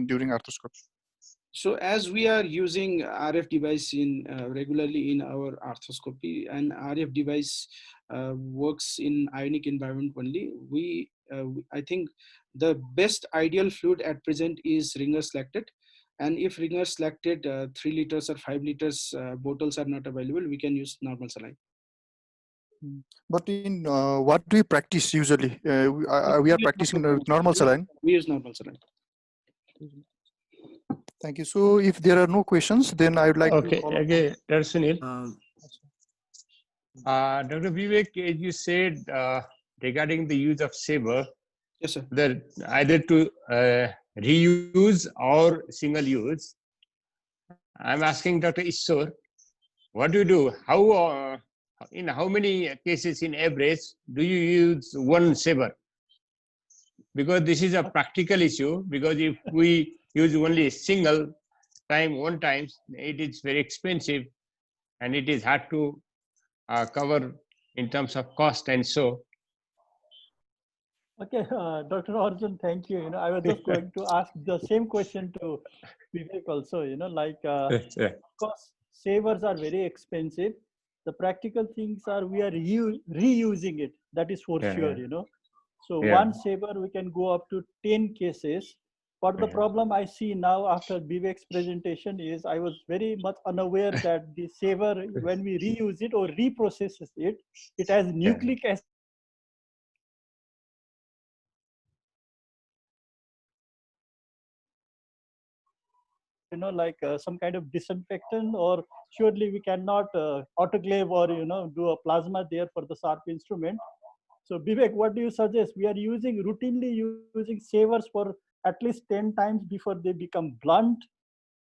during arthroscopy? So as we are using RF device in regularly in our arthroscopy, and RF device works in ionic environment only, I think the best ideal fluid at present is Ringer's lactate. And if Ringer's lactate 3 liters or 5 liters bottles are not available, we can use normal saline. But in what do you practice usually? We are practicing normal saline. We use normal saline. Thank you. So if there are no questions, then I would like Okay, to follow. okay, that's Sunil. Um, Dr. Vivek, as you said regarding the use of saber, Yes, sir. that either to reuse or single use. I'm asking Dr. Ishor, what do you do? How in how many cases in average do you use one saber? Because this is a practical issue. Because if we use only a single time, one time, it is very expensive, and it is hard to cover in terms of cost and so. Okay, Dr. Arjun, thank you. I was just going to ask the same question to Vivek also, like, of course, savers are very expensive. The practical things are we are reusing it. That is for sure, So one saver, we can go up to 10 cases. But the problem I see now after Bibek's presentation is I was very much unaware that the saver, when we reuse it or reprocess it, it has nucleic acid. Like some kind of disinfectant, or surely we cannot autoclave or, do a plasma there for the sharp instrument. So Bibek, what do you suggest? We are routinely using savers for at least 10 times before they become blunt.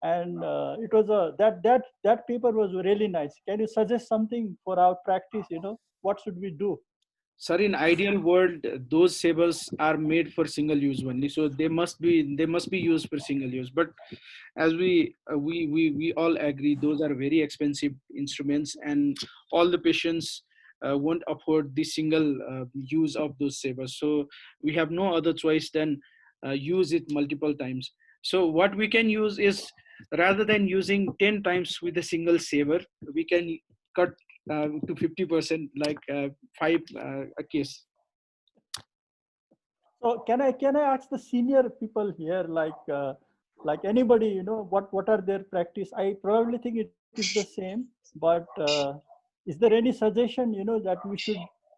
And it was that paper was really nice. Can you suggest something for our practice? What should we do? Sir, in ideal world, those sabers are made for single use only, so they must be used for single use. But as we all agree, those are very expensive instruments, and all the patients won't afford the single use of those sabers. So we have no other choice than use it multiple times. So what we can use is, rather than using 10 times with a single saber, we can cut to 50%, like 5 a case. So can I ask the senior people here, like anybody, what are their practice? I probably think it is the same, but is there any suggestion, that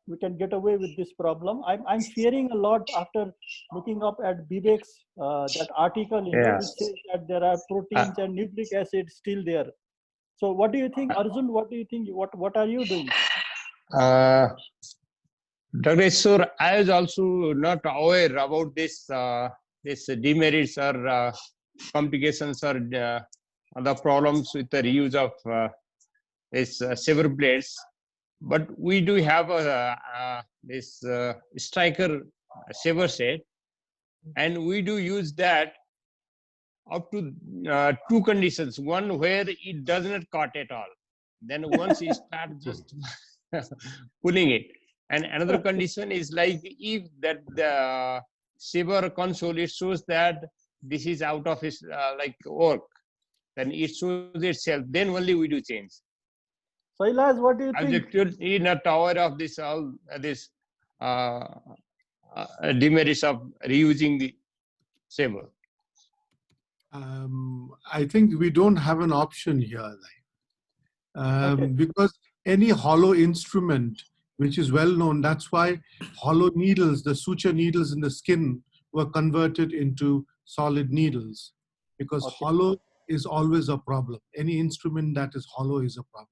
we can get away with this problem? I'm fearing a lot after looking up at Bibek's that article, which says that there are proteins and nucleic acid still there. So what do you think, Arjun? What do you think? What are you doing? Dr. Ishor, I was also not aware about this demerits or complications or other problems with the reuse of this saber blades. But we do have this striker saber set, and we do use that up to 2 conditions. One where it does not cut at all. Then once you start just pulling it. And another condition is like if that the saber console, it shows that this is out of its like work, then it shows itself, then only we do change. Sailaj, what do you think? Objectively not aware of this all this demerits of reusing the saber. I think we don't have an option here, because any hollow instrument, which is well known, that's why hollow needles, the suture needles in the skin, were converted into solid needles, because hollow is always a problem. Any instrument that is hollow is a problem.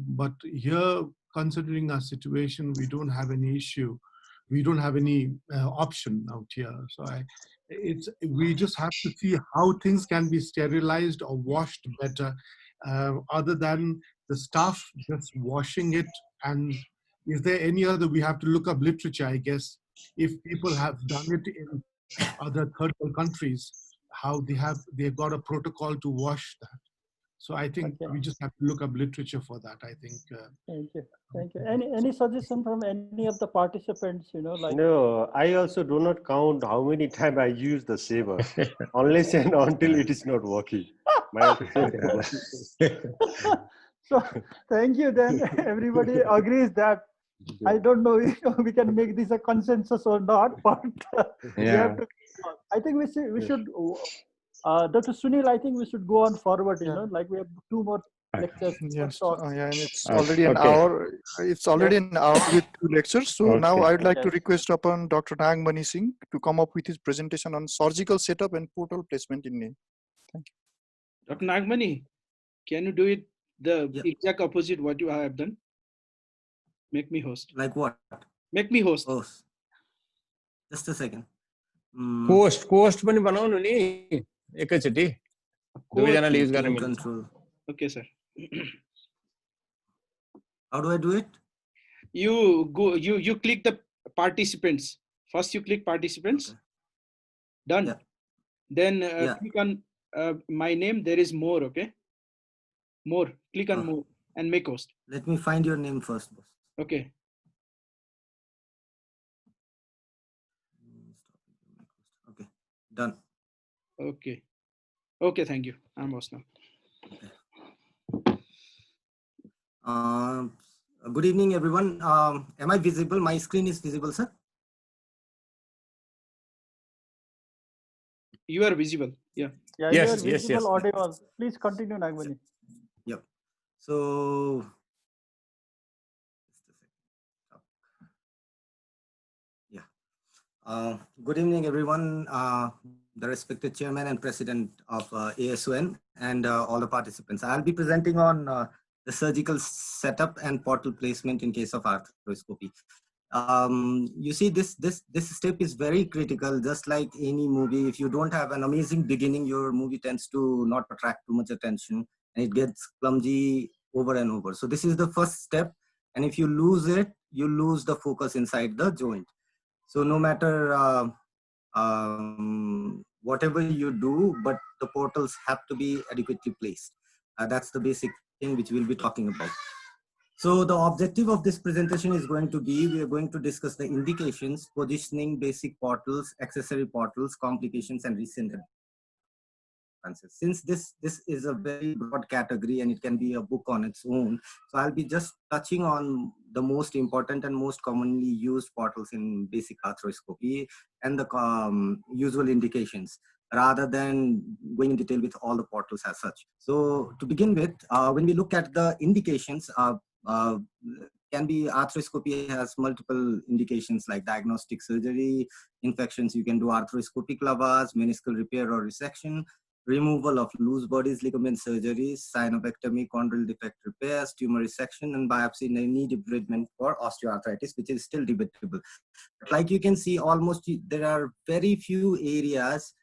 But here, considering our situation, we don't have any issue. We don't have any option out here. So we just have to see how things can be sterilized or washed better, other than the staff just washing it. And is there any other, we have to look up literature, I guess, if people have done it in other third world countries, how they've got a protocol to wash that. So I think Okay. we just have to look up literature for that. I think. Thank you. Thank you. Any suggestion from any of the participants? Like No, I also do not count how many times I use the saver, unless and until it is not working. My opinion. so. Thank you. Then everybody agrees that. I don't know if we can make this a consensus or not, but we have to. I think we should. Dr. Sunil, I think we should go on forward. Like we have 2 more lectures. Yes, Talks. yeah, and it's already an hour. It's already an hour with 2 lectures. So now I would like to request upon Dr. Nagmani Singh to come up with his presentation on surgical setup and portal placement in knee. Thank you. Dr. Nagmani, can you do it the exact opposite what you have done? Make me host. Like what? Make me host. Host. Just a second. Host पनि बनाउनु नि एकैचोटी दुवैजनाले use गर्न मिल्छ. Control. Okay, sir. How do I do it? You go. You click the participants. First, you click participants. Okay. Done. Yeah. Then click on my name. There is more. Okay. More. Click on more and make host. Let me find your name first, boss. Okay. Okay. Done. Okay. Okay. Thank you. I'm host now. Good evening, everyone. Am I visible? My screen is visible, sir? You are visible. Yeah. Yeah, Yes, you are yes, visible, yes. audible. Please continue, Nagmani. Yep. So, yeah. Good evening, everyone. The respected chairman and president of ASON and all the participants. I'll be presenting on the surgical setup and portal placement in case of arthroscopy. You see, this step is very critical. Just like any movie, if you don't have an amazing beginning, your movie tends to not attract too much attention, and it gets clumsy over and over. So this is the first step, and if you lose it, you lose the focus inside the joint. So no matter whatever you do, but the portals have to be adequately placed. That's the basic thing which we'll be talking about. So the objective of this presentation is going to be, we are going to discuss the indications, positioning, basic portals, accessory portals, complications, and recent advances. Since this is a very broad category and it can be a book on its own, so I'll be just touching on the most important and most commonly used portals in basic arthroscopy and the usual indications, rather than going in detail with all the portals as such. So to begin with, when we look at the indications, can be arthroscopy has multiple indications like diagnostic surgery, infections, you can do arthroscopic lavage, meniscal repair or resection, removal of loose bodies, ligament surgeries, synovectomy, chondral defect repairs, tumor resection, and biopsy knee debridement for osteoarthritis, which is still debatable. But like you can see, almost there are very few areas,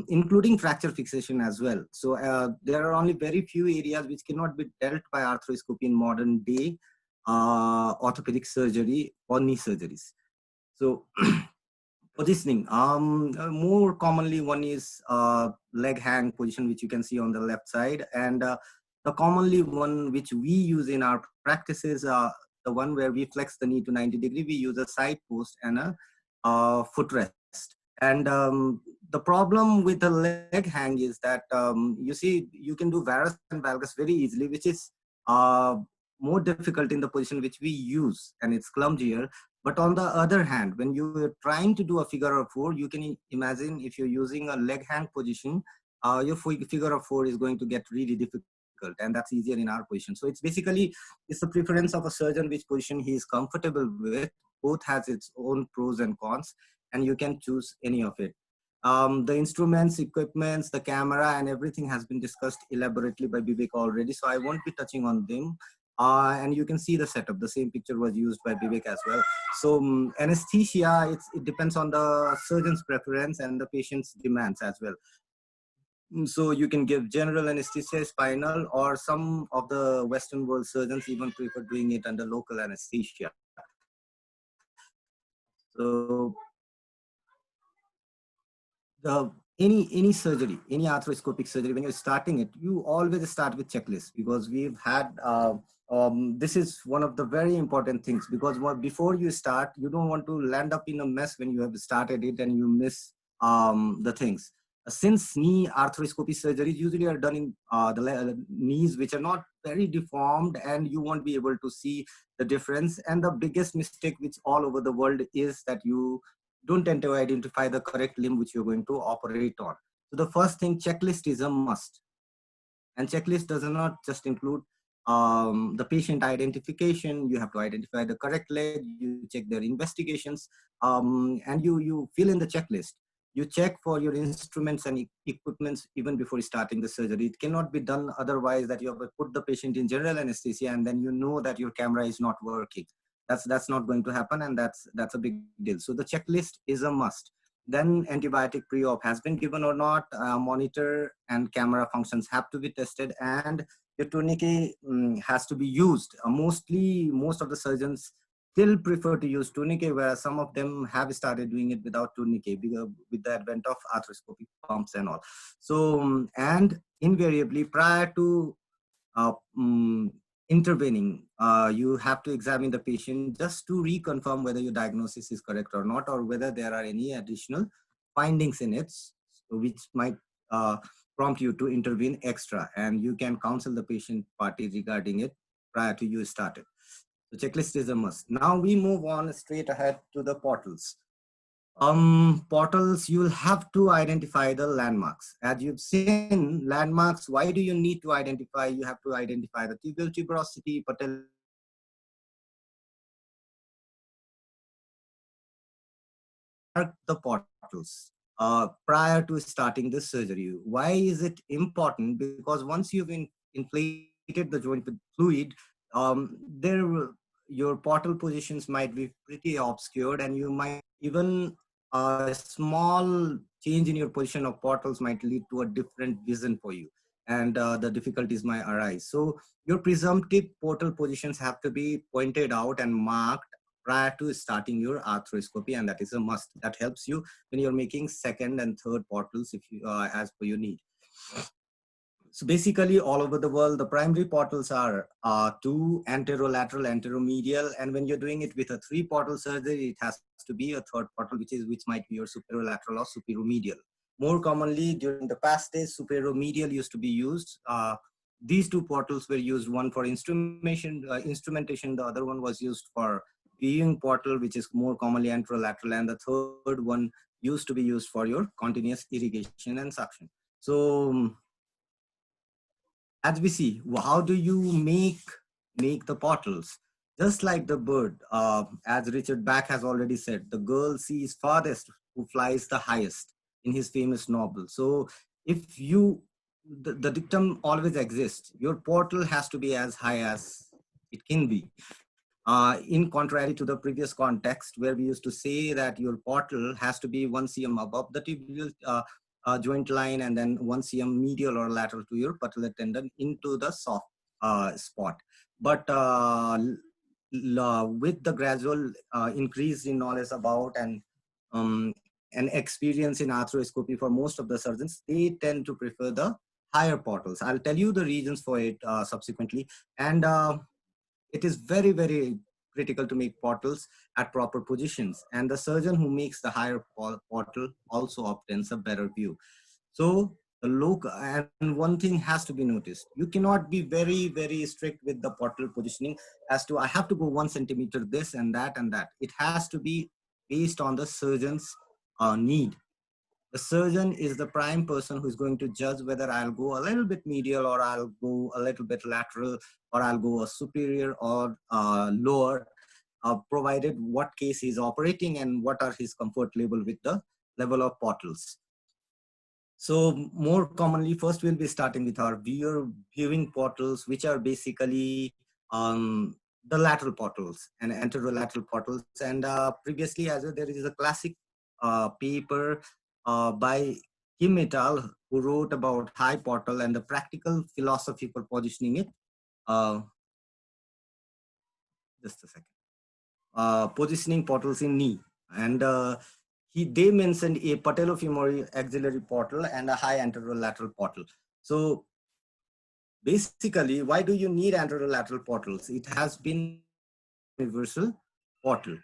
including fracture fixation as well. So there are only very few areas which cannot be dealt by arthroscopy in modern day orthopedic surgery or knee surgeries. So positioning, more commonly one is leg hang position, which you can see on the left side, and the commonly one which we use in our practices, the one where we flex the knee to 90 degrees, we use a side post and a footrest. And the problem with the leg hang is that you see, you can do varus and valgus very easily, which is more difficult in the position which we use, and it's clumsier. But on the other hand, when you're trying to do a figure of 4, you can imagine if you're using a leg hang position, your figure of 4 is going to get really difficult, and that's easier in our position. So it's basically, it's the preference of a surgeon which position he is comfortable with. Both has its own pros and cons, and you can choose any of it. The instruments, equipments, the camera, and everything has been discussed elaborately by Bibek already, so I won't be touching on them. And you can see the setup. The same picture was used by Bibek as well. So anesthesia, it depends on the surgeon's preference and the patient's demands as well. So you can give general anesthesia, spinal, or some of the Western world surgeons even prefer doing it under local anesthesia. So the any surgery, any arthroscopic surgery, when you're starting it, you always start with checklist, because we've had this is one of the very important things, because before you start, you don't want to land up in a mess when you have started it and you miss the things. Since knee arthroscopy surgeries usually are done in the knees which are not very deformed, and you won't be able to see the difference. And the biggest mistake which all over the world is that you don't tend to identify the correct limb which you're going to operate on. So the first thing, checklist is a must. And checklist does not just include the patient identification. You have to identify the correct leg, you check their investigations, and you fill in the checklist. You check for your instruments and equipments even before starting the surgery. It cannot be done otherwise, that you have put the patient in general anesthesia and then you know that your camera is not working. That's not going to happen, and that's a big deal. So the checklist is a must. Then antibiotic pre-op has been given or not, monitor and camera functions have to be tested, and your tourniquet has to be used. Most of the surgeons still prefer to use tourniquet, whereas some of them have started doing it without tourniquet with the advent of arthroscopic pumps and all. So, and invariably prior to intervening, you have to examine the patient just to reconfirm whether your diagnosis is correct or not, or whether there are any additional findings in it which might prompt you to intervene extra, and you can counsel the patient party regarding it prior to you started. The checklist is a must. Now we move on straight ahead to the portals. Portals, you'll have to identify the landmarks. As you've seen, landmarks, why do you need to identify? You have to identify the tibial tuberosity, patellar the portals prior to starting the surgery. Why is it important? Because once you've inflated the joint with fluid, your portal positions might be pretty obscured, and you might even a small change in your position of portals might lead to a different vision for you, and the difficulties might arise. So your presumptive portal positions have to be pointed out and marked prior to starting your arthroscopy, and that is a must. That helps you when you're making second and third portals if you as per your need. So basically all over the world, the primary portals are 2, anterolateral, anteromedial, and when you're doing it with a 3 portal surgery, it has to be a third portal, which might be your superolateral or superomedial. More commonly during the past days, superomedial used to be used. These 2 portals were used, one for instrumentation, the other one was used for viewing portal, which is more commonly anterolateral, and the third one used to be used for your continuous irrigation and suction. So as we see, how do you make the portals? Just like the bird, as Richard Bach has already said, the girl sees farthest who flies the highest in his famous novel. So if you, the dictum always exists, your portal has to be as high as it can be. In contrary to the previous context where we used to say that your portal has to be 1 cm above the tibial joint line and then 1 cm medial or lateral to your patellar tendon into the soft spot. But with the gradual increase in knowledge about and experience in arthroscopy for most of the surgeons, they tend to prefer the higher portals. I'll tell you the reasons for it subsequently. And it is very, very critical to make portals at proper positions. And the surgeon who makes the higher portal also obtains a better view. So the look, and one thing has to be noticed. You cannot be very, very strict with the portal positioning as to, I have to go 1 centimeter this and that and that. It has to be based on the surgeon's need. The surgeon is the prime person who is going to judge whether I'll go a little bit medial or I'll go a little bit lateral or I'll go a superior or lower, provided what case he's operating and what are his comfort level with the level of portals. So more commonly, first we'll be starting with our viewing portals, which are basically the lateral portals and anterolateral portals. And previously, as well, there is a classic paper by Kim et al., who wrote about high portal and the practical philosophy for positioning it. Just a second. Positioning portals in knee. And they mentioned a patellofemoral axillary portal and a high anterolateral portal. So basically, why do you need anterolateral portals? It has been universal portal.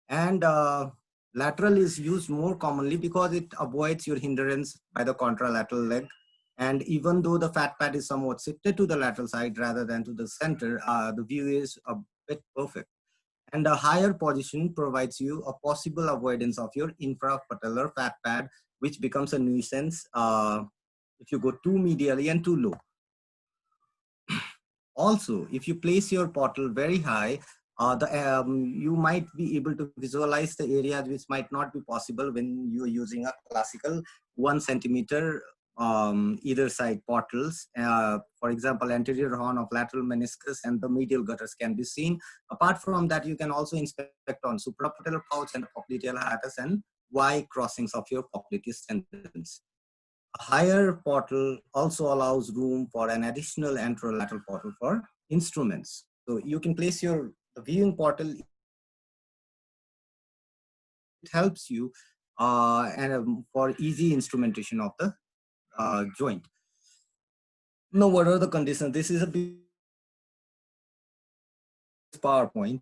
And lateral is used more commonly because it avoids your hindrance by the contralateral leg. And even though the fat pad is somewhat shifted to the lateral side rather than to the center, the view is a bit perfect. And a higher position provides you a possible avoidance of your infrapatellar fat pad, which becomes a nuisance if you go too medially and too low. Also, if you place your portal very high, you might be able to visualize the areas which might not be possible when you're using a classical 1 centimeter either side portals. For example, anterior horn of lateral meniscus and the medial gutters can be seen. Apart from that, you can also inspect on suprapatellar pouch and popliteal hiatus and Y crossings of your popliteus tendons. A higher portal also allows room for an additional anterolateral portal for instruments. So you can place the viewing portal. It helps you for easy instrumentation of the joint. Now, what are the conditions? This is a PowerPoint,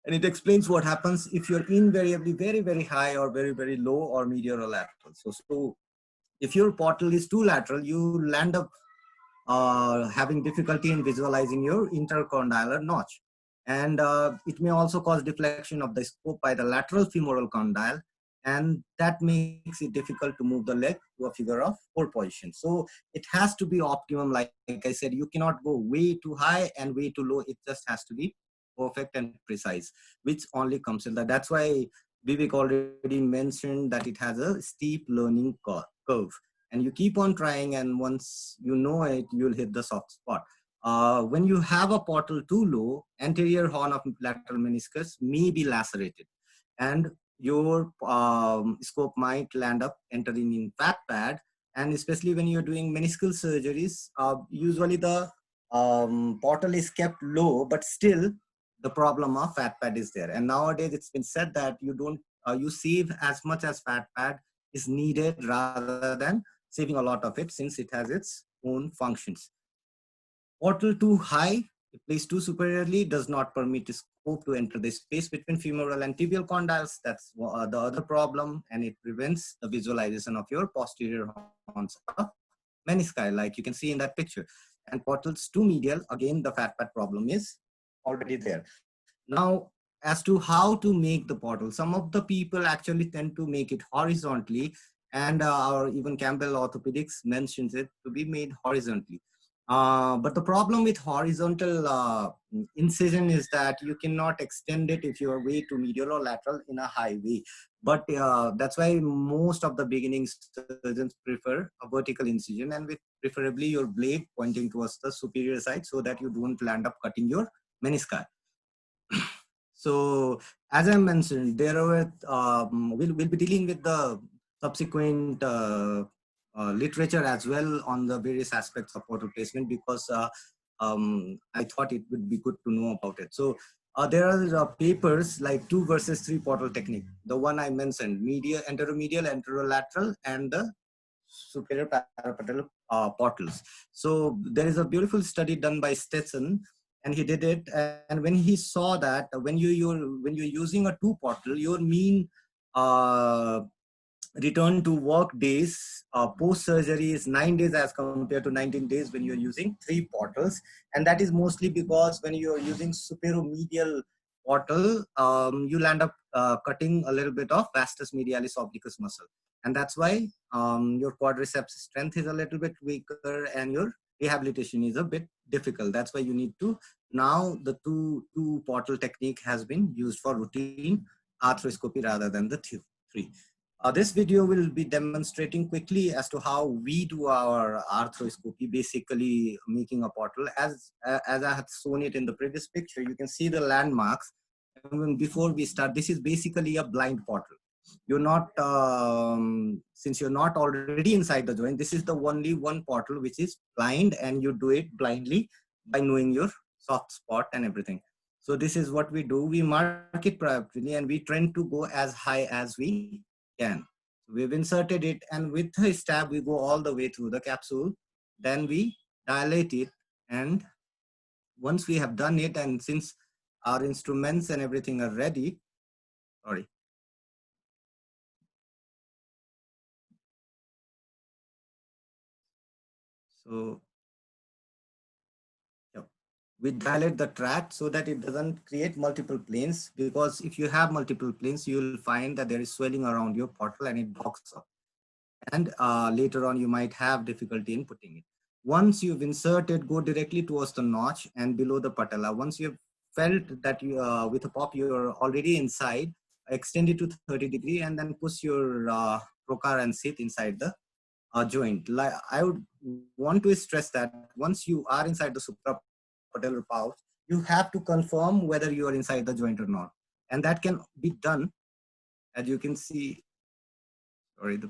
and it explains what happens if you're invariably very, very high or very, very low or medial or lateral. So if your portal is too lateral, you land up having difficulty in visualizing your intercondylar notch. And it may also cause deflection of the scope by the lateral femoral condyle, and that makes it difficult to move the leg to a figure of 4 position. So it has to be optimum. Like I said, you cannot go way too high and way too low. It just has to be perfect and precise, which only comes in that. That's why Bibek already mentioned that it has a steep learning curve. And you keep on trying, and once you know it, you'll hit the soft spot. When you have a portal too low, anterior horn of lateral meniscus may be lacerated, and your scope might land up entering in fat pad. And especially when you're doing meniscal surgeries, usually the portal is kept low, but still the problem of fat pad is there. And nowadays it's been said that you save as much as fat pad is needed rather than saving a lot of it, since it has its own functions. Portal too high, placed too superiorly, does not permit the scope to enter the space between femoral and tibial condyles. That's the other problem, and it prevents the visualization of your posterior horns of menisci, like you can see in that picture. And portals too medial, again, the fat pad problem is already there. Now, as to how to make the portal, some of the people actually tend to make it horizontally, and or even Campbell Orthopedics mentions it to be made horizontally. But the problem with horizontal incision is that you cannot extend it if you are way too medial or lateral in a high way. But that's why most of the beginning surgeons prefer a vertical incision, and with preferably your blade pointing towards the superior side so that you don't land up cutting your menisci. So as I mentioned, we'll be dealing with the subsequent literature as well on the various aspects of portal placement, because I thought it would be good to know about it. So there are papers like 2 versus 3 portal technique. The one I mentioned, anteromedial, anterolateral, and the superior parapatellar portals. So there is a beautiful study done by Stetson, and he did it. And when he saw that when you're using a 2 portal, your mean return to work days post surgery is 9 days as compared to 19 days when you're using 3 portals. And that is mostly because when you're using superomedial portal, you'll end up cutting a little bit of vastus medialis obliquus muscle, and that's why your quadriceps strength is a little bit weaker and your rehabilitation is a bit difficult. That's why you need to, now the two portal technique has been used for routine arthroscopy rather than the 3. This video will be demonstrating quickly as to how we do our arthroscopy, basically making a portal. As I had shown it in the previous picture, you can see the landmarks. And before we start, this is basically a blind portal. You're not, since you're not already inside the joint, this is the only one portal which is blind, and you do it blindly by knowing your soft spot and everything. So this is what we do. We mark it properly and we try to go as high as we can. We've inserted it, and with the stab, we go all the way through the capsule. Then we dilate it, and once we have done it, and since our instruments and everything are ready, sorry. So we dilate the tract so that it doesn't create multiple planes, because if you have multiple planes, you will find that there is swelling around your portal and it blocks up. And later on, you might have difficulty in putting it. Once you've inserted, go directly towards the notch and below the patella. Once you've felt that you, with a pop, you're already inside, extend it to 30 degree and then push your trocar and sit inside the joint. Like, I would want to stress that once you are inside the suprapatellar pouch, you have to confirm whether you are inside the joint or not. And that can be done, as you can see, sorry,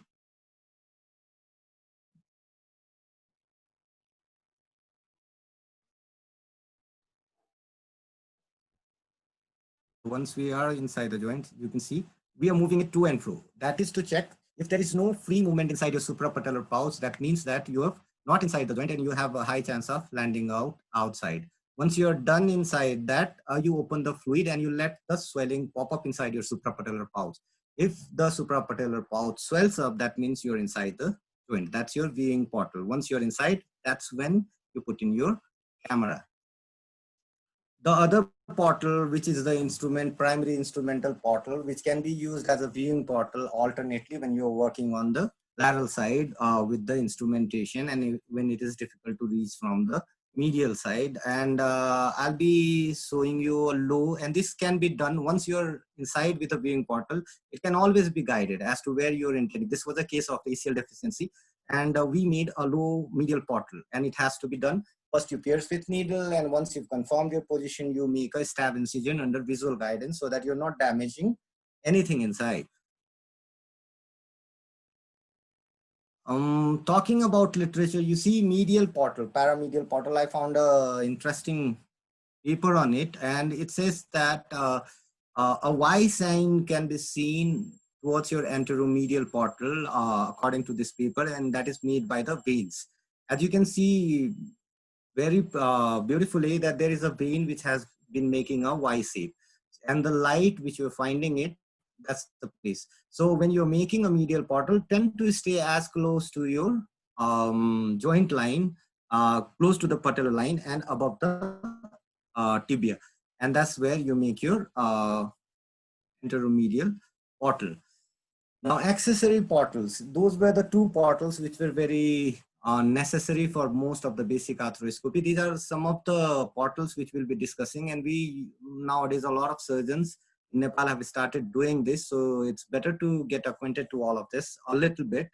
once we are inside the joint, you can see we are moving it to and fro. That is to check if there is no free movement inside your suprapatellar pouch. That means that you are not inside the joint and you have a high chance of landing outside. Once you're done inside that, you open the fluid and you let the swelling pop up inside your suprapatellar pouch. If the suprapatellar pouch swells up, that means you're inside the joint. That's your viewing portal. Once you're inside, that's when you put in your camera. The other portal, which is the primary instrumental portal, which can be used as a viewing portal alternately when you're working on the lateral side with the instrumentation, and when it is difficult to reach from the medial side. And I'll be showing you a low, and this can be done once you're inside with a viewing portal. It can always be guided as to where you're intending. This was a case of ACL deficiency, and we made a low medial portal, and it has to be done. First, you pierce with needle, and once you've confirmed your position, you make a stab incision under visual guidance so that you're not damaging anything inside. Talking about literature, you see medial portal, paramedial portal. I found an interesting paper on it, and it says that a Y sign can be seen towards your anteromedial portal, according to this paper, and that is made by the veins. As you can see very beautifully, that there is a vein which has been making a Y shape, and the light which you're finding it, that's the place. So when you're making a medial portal, tend to stay as close to your joint line, close to the patellar line and above the tibia, and that's where you make your anteromedial portal. Now, accessory portals, those were the two portals which were very necessary for most of the basic arthroscopy. These are some of the portals which we'll be discussing, and we nowadays, a lot of surgeons in Nepal have started doing this, so it's better to get acquainted to all of this a little bit.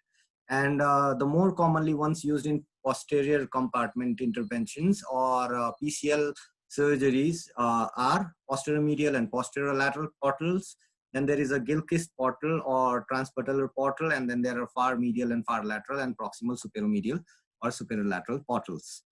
And the more commonly ones used in posterior compartment interventions or PCL surgeries are posterior medial and posterior lateral portals. Then there is a Gilchrist portal or transpatellar portal, and then there are far medial and far lateral and proximal superomedial or superolateral portals.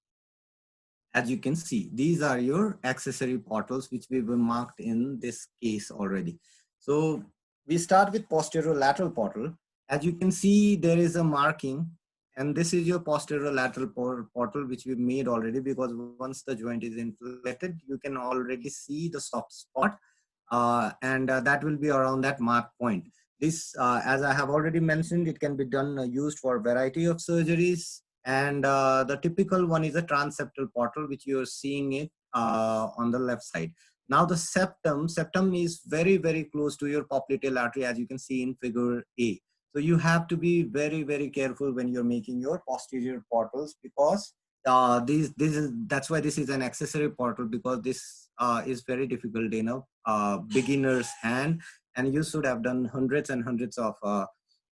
As you can see, these are your accessory portals which we were marked in this case already. So we start with posterolateral portal. As you can see, there is a marking, and this is your posterolateral portal which we made already, because once the joint is inflated, you can already see the soft spot. And that will be around that mark point. This, as I have already mentioned, it can be done used for a variety of surgeries. And the typical one is a transeptal portal, which you're seeing it on the left side. Now the septum is very, very close to your popliteal artery, as you can see in figure A. So you have to be very, very careful when you're making your posterior portals, because that's why this is an accessory portal, because this is very difficult in a beginner's hand, and you should have done hundreds and hundreds of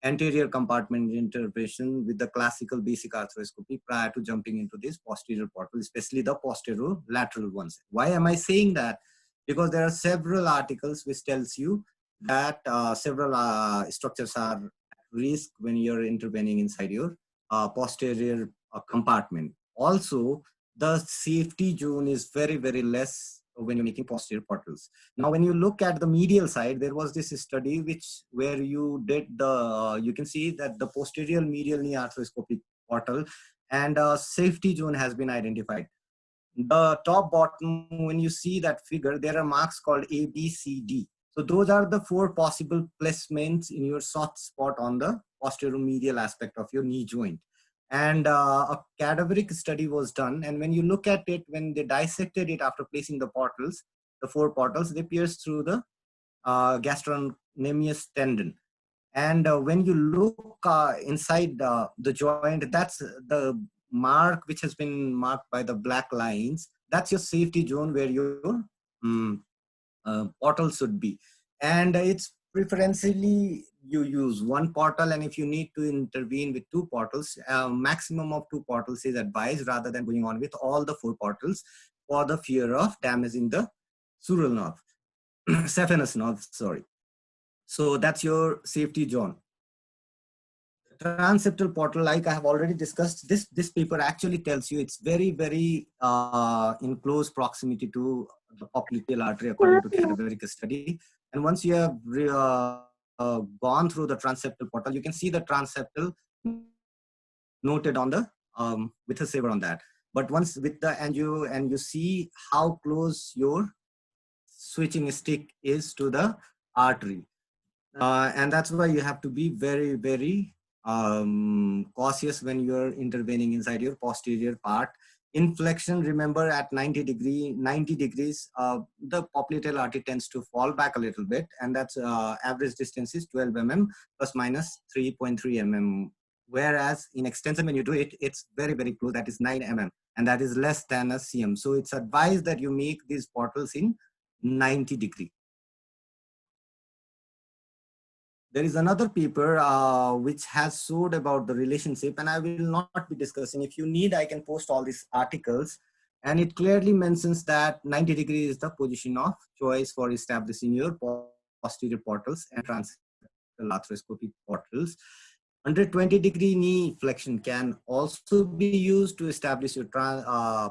anterior compartment intervention with the classical basic arthroscopy prior to jumping into this posterior portal, especially the posterolateral ones. Why am I saying that? Because there are several articles which tells you that several structures are at risk when you're intervening inside your posterior compartment. Also, the safety zone is very, very less when you're making posterior portals. Now, when you look at the medial side, there was this study where you did you can see that the posterior medial knee arthroscopic portal and a safety zone has been identified. The top bottom, when you see that figure, there are marks called A, B, C, D. So those are the 4 possible placements in your soft spot on the posterior medial aspect of your knee joint. And a cadaveric study was done. And when you look at it, when they dissected it after placing the portals, the 4 portals, they pierced through the gastrocnemius tendon. And when you look inside the joint, that's the mark which has been marked by the black lines. That's your safety zone where your portal should be. And it's preferentially you use 1 portal, and if you need to intervene with 2 portals, maximum of 2 portals is advised rather than going on with all the 4 portals for the fear of damaging the sural nerve, saphenous nerve, sorry. So that's your safety zone. Transeptal portal, like I have already discussed, this paper actually tells you it's very, very in close proximity to the popliteal artery according to cadaveric study. And once you have gone through the transeptal portal, you can see the transeptal noted on the with a saver on that. But once with the angio, and you see how close your switching stick is to the artery. And that's why you have to be very, very cautious when you're intervening inside your posterior part. Inflection, remember at 90 degrees, the popliteal artery tends to fall back a little bit, and that's average distance is 12 mm plus minus 3.3 mm. Whereas in extensor, when you do it, it's very, very close, that is 9 mm, and that is less than a cm. So it's advised that you make these portals in 90 degree. There is another paper which has showed about the relationship, and I will not be discussing. If you need, I can post all these articles. And it clearly mentions that 90 degrees is the position of choice for establishing your posterior portals and transeptal arthroscopic portals. 120-degree knee flexion can also be used to establish your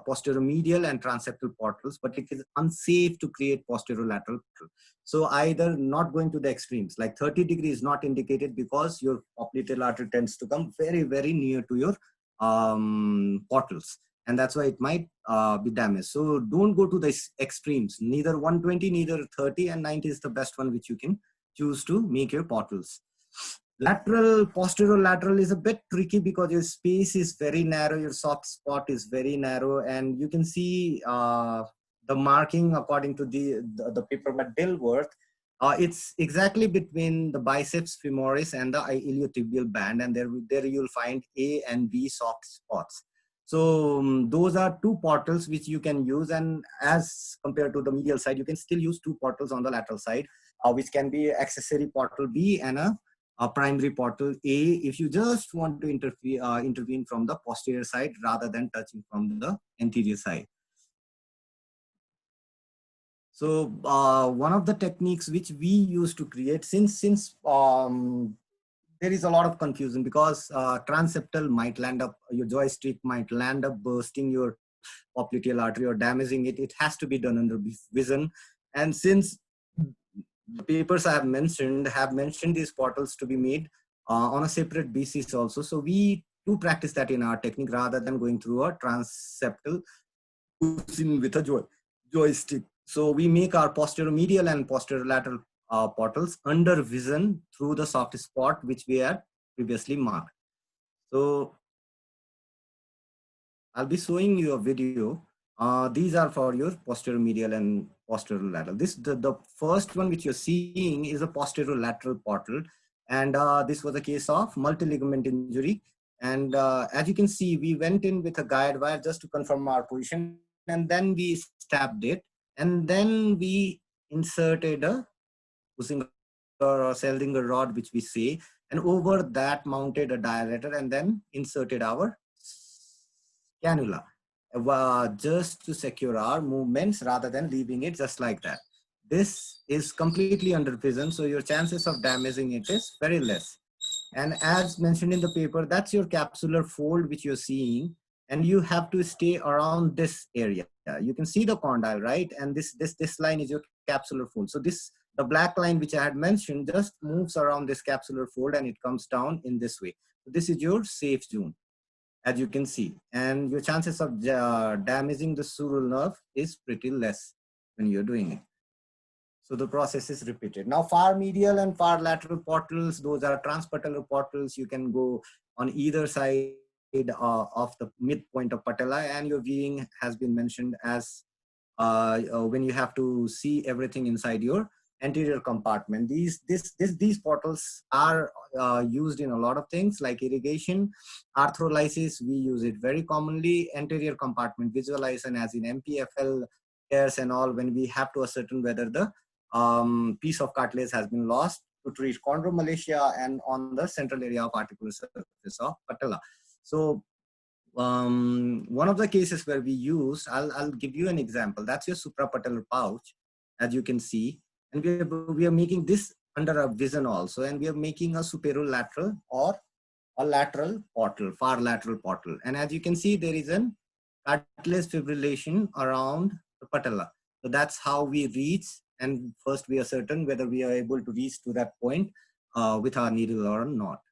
posterior medial and transeptal portals, but it is unsafe to create posterolateral portal. So either not going to the extremes, like 30 degrees is not indicated because your popliteal artery tends to come very, very near to your portals. And that's why it might be damaged. So don't go to the extremes, neither 120, neither 30, and 90 is the best one which you can choose to make your portals. Lateral, posterolateral is a bit tricky because your space is very narrow, your soft spot is very narrow, and you can see the marking according to the paper by Dilworth. It's exactly between the biceps femoris and the iliotibial band, and there you'll find A and B soft spots. So those are 2 portals which you can use, and as compared to the medial side, you can still use 2 portals on the lateral side, which can be accessory portal B and a primary portal A, if you just want to intervene from the posterior side rather than touching from the anterior side. So one of the techniques which we use to create, since there is a lot of confusion because transeptal might land up, your joystick might land up bursting your popliteal artery or damaging it. It has to be done under vision. And since the papers I have mentioned these portals to be made on a separate basis also. So we do practice that in our technique rather than going through a transeptal with a joystick. So we make our posterior medial and posterior lateral portals under vision through the soft spot which we had previously marked. So I'll be showing you a video. These are for your posterior medial and posterior lateral. The first one which you're seeing is a posterior lateral portal, and this was a case of multi-ligament injury. And as you can see, we went in with a guide wire just to confirm our position, and then we stabbed it, and then we inserted a Husinger or Seldinger rod, which we say, and over that mounted a dilator, and then inserted our cannula. Just to secure our movements rather than leaving it just like that. This is completely under vision, so your chances of damaging it is very less. And as mentioned in the paper, that's your capsular fold which you're seeing. and you have to stay around this area. You can see the condyle, right? And this line is your capsular fold. So this, the black line which I had mentioned, just moves around this capsular fold and it comes down in this way. So this is your safe zone, as you can see, and your chances of damaging the sural nerve is pretty less when you're doing it. So the process is repeated. Now far medial and far lateral portals, those are transpatellar portals. You can go on either side of the midpoint of patella, and your viewing has been mentioned as when you have to see everything inside your anterior compartment. These portals are used in a lot of things like irrigation, arthrolysis. We use it very commonly. Anterior compartment visualization, as in MPFL tears and all, when we have to ascertain whether the piece of cartilage has been lost to treat chondromalacia and on the central area of articular surface of patella. So one of the cases where we used, I'll give you an example. That's your suprapatellar pouch, as you can see. And we are making this under a vision also, and we are making a superolateral or a lateral portal, far lateral portal. And as you can see, there is an cartilage fibrillation around the patella. So that's how we reach, and first we ascertain whether we are able to reach to that point with our needle or not.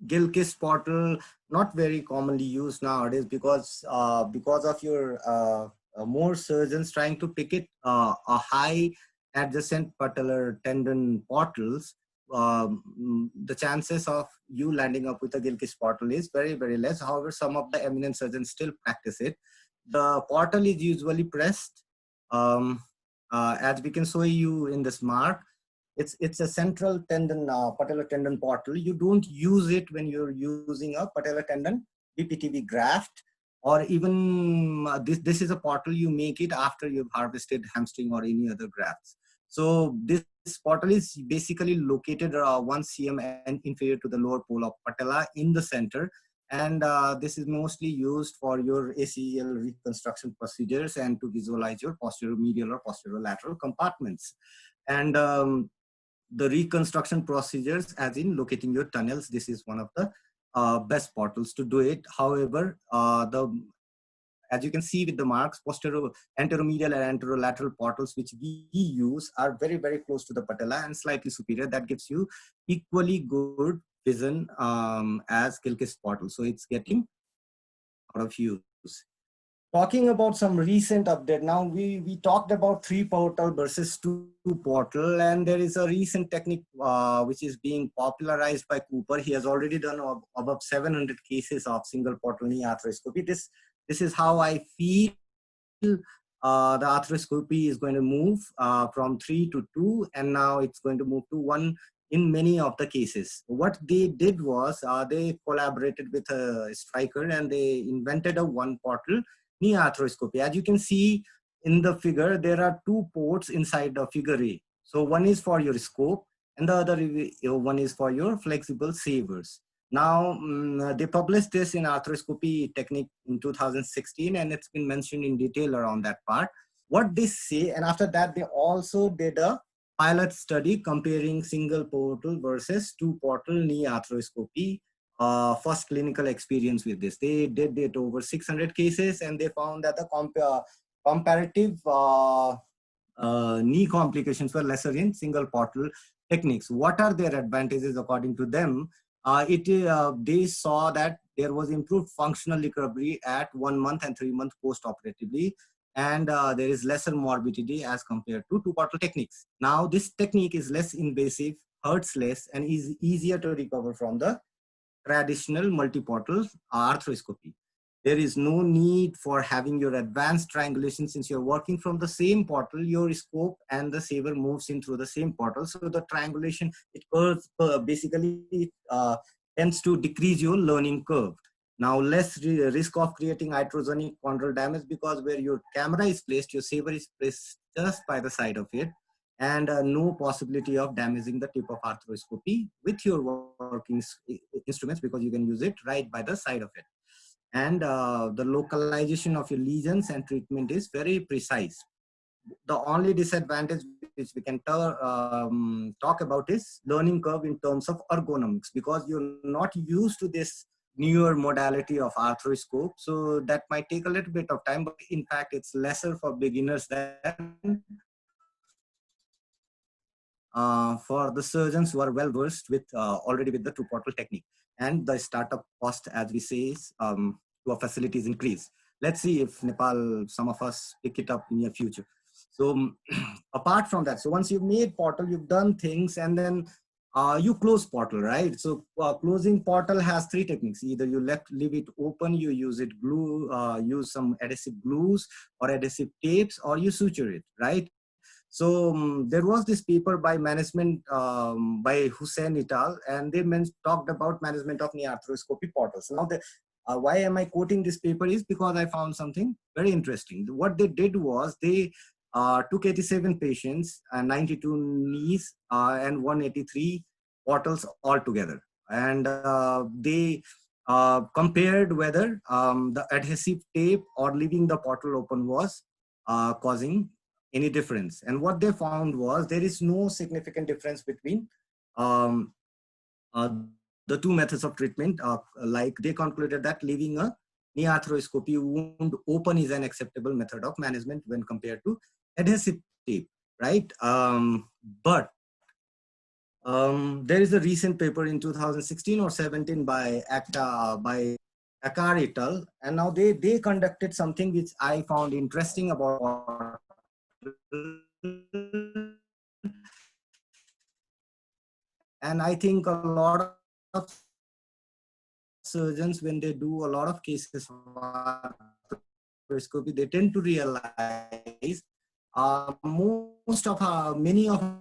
Gilchrist portal, not very commonly used nowadays because of your more surgeons trying to picket a high adjacent patellar tendon portals. The chances of you landing up with a Gilchrist portal is very, very less. However, some of the eminent surgeons still practice it. The portal is usually pressed, as we can show you in this mark. It's a central tendon, patellar tendon portal. You don't use it when you're using a patellar tendon BPTB graft, or even this is a portal you make it after you've harvested hamstring or any other grafts. So this portal is basically located 1 cm and inferior to the lower pole of patella in the center. And this is mostly used for your ACL reconstruction procedures and to visualize your posterior medial or posterior lateral compartments. And the reconstruction procedures, as in locating your tunnels, this is one of the best portals to do it. However, as you can see with the marks, anteromedial and anterolateral portals which we use are very, very close to the patella and slightly superior. That gives you equally good vision as Gilchrist portal. So it's getting out of use. Talking about some recent update, now we talked about 3 portal versus 2 portal, and there is a recent technique which is being popularized by Cooper. He has already done above 700 cases of single portal knee arthroscopy. This is how I feel the arthroscopy is going to move from 3 to 2, and now it's going to move to 1 in many of the cases. What they did was they collaborated with a Stryker and they invented a 1 portal knee arthroscopy. As you can see in the figure, there are 2 ports inside the figure A. So one is for your scope and the other one is for your flexible savers. Now, they published this in Arthroscopy Technique in 2016, and it's been mentioned in detail around that part. What they say, and after that, they also did a pilot study comparing single portal versus 2 portal knee arthroscopy. First clinical experience with this. They did it over 600 cases, and they found that the comparative knee complications were lesser in single portal techniques. What are their advantages according to them? They saw that there was improved functional recovery at 1 month and 3 months post-operatively, and there is lesser morbidity as compared to 2 portal techniques. Now, this technique is less invasive, hurts less, and is easier to recover from the traditional multi-portal arthroscopy. There is no need for having your advanced triangulation since you're working from the same portal. Your scope and the saver moves in through the same portal. So the triangulation, it basically tends to decrease your learning curve. Now, less risk of creating iatrogenic chondral damage because where your camera is placed, your saver is placed just by the side of it, and no possibility of damaging the tip of arthroscopy with your working instruments because you can use it right by the side of it. And the localization of your lesions and treatment is very precise. The only disadvantage which we can talk about is learning curve in terms of ergonomics, because you're not used to this newer modality of arthroscope. So that might take a little bit of time, but in fact, it's lesser for beginners than for the surgeons who are well versed with already with the two portal technique. And the startup cost, as we say, is to our facilities increase. Let's see if Nepal, some of us pick it up in the future. So apart from that, so once you've made portal, you've done things, and then you close portal, right? So closing portal has three techniques. Either you leave it open, you use it glue, use some adhesive glues or adhesive tapes, or you suture it, right? So there was this paper by management by Hussein et al, and they talked about management of knee arthroscopy portals. Now, why am I quoting this paper is because I found something very interesting. What they did was they took 87 patients, 92 knees, and 183 portals altogether. And they compared whether the adhesive tape or leaving the portal open was causing any difference. And what they found was there is no significant difference between the two methods of treatment. Like they concluded that leaving a knee arthroscopy wound open is an acceptable method of management when compared to adhesive tape, right? But there is a recent paper in 2016 or 17 by Akar et al, and now they conducted something which I found interesting about. And I think a lot of surgeons, when they do a lot of cases of arthroscopy, they tend to realize many of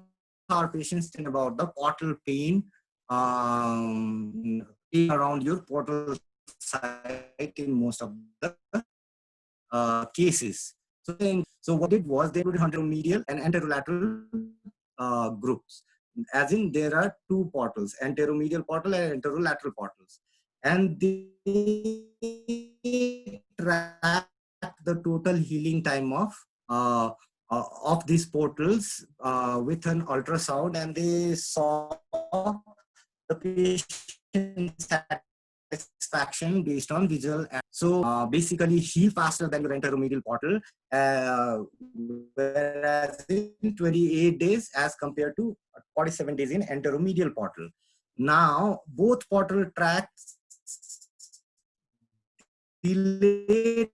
our patients think about the portal pain around your portal site in most of the cases. So what they did was they included anteromedial and anterolateral groups. As in, there are two portals, anteromedial portal and anterolateral portals. And they track the total healing time of these portals with an ultrasound, and they saw the patient satisfaction based on visual. So basically heal faster than your anteromedial portal, whereas in 28 days as compared to 47 days in anteromedial portal. Now both portal tracts delayed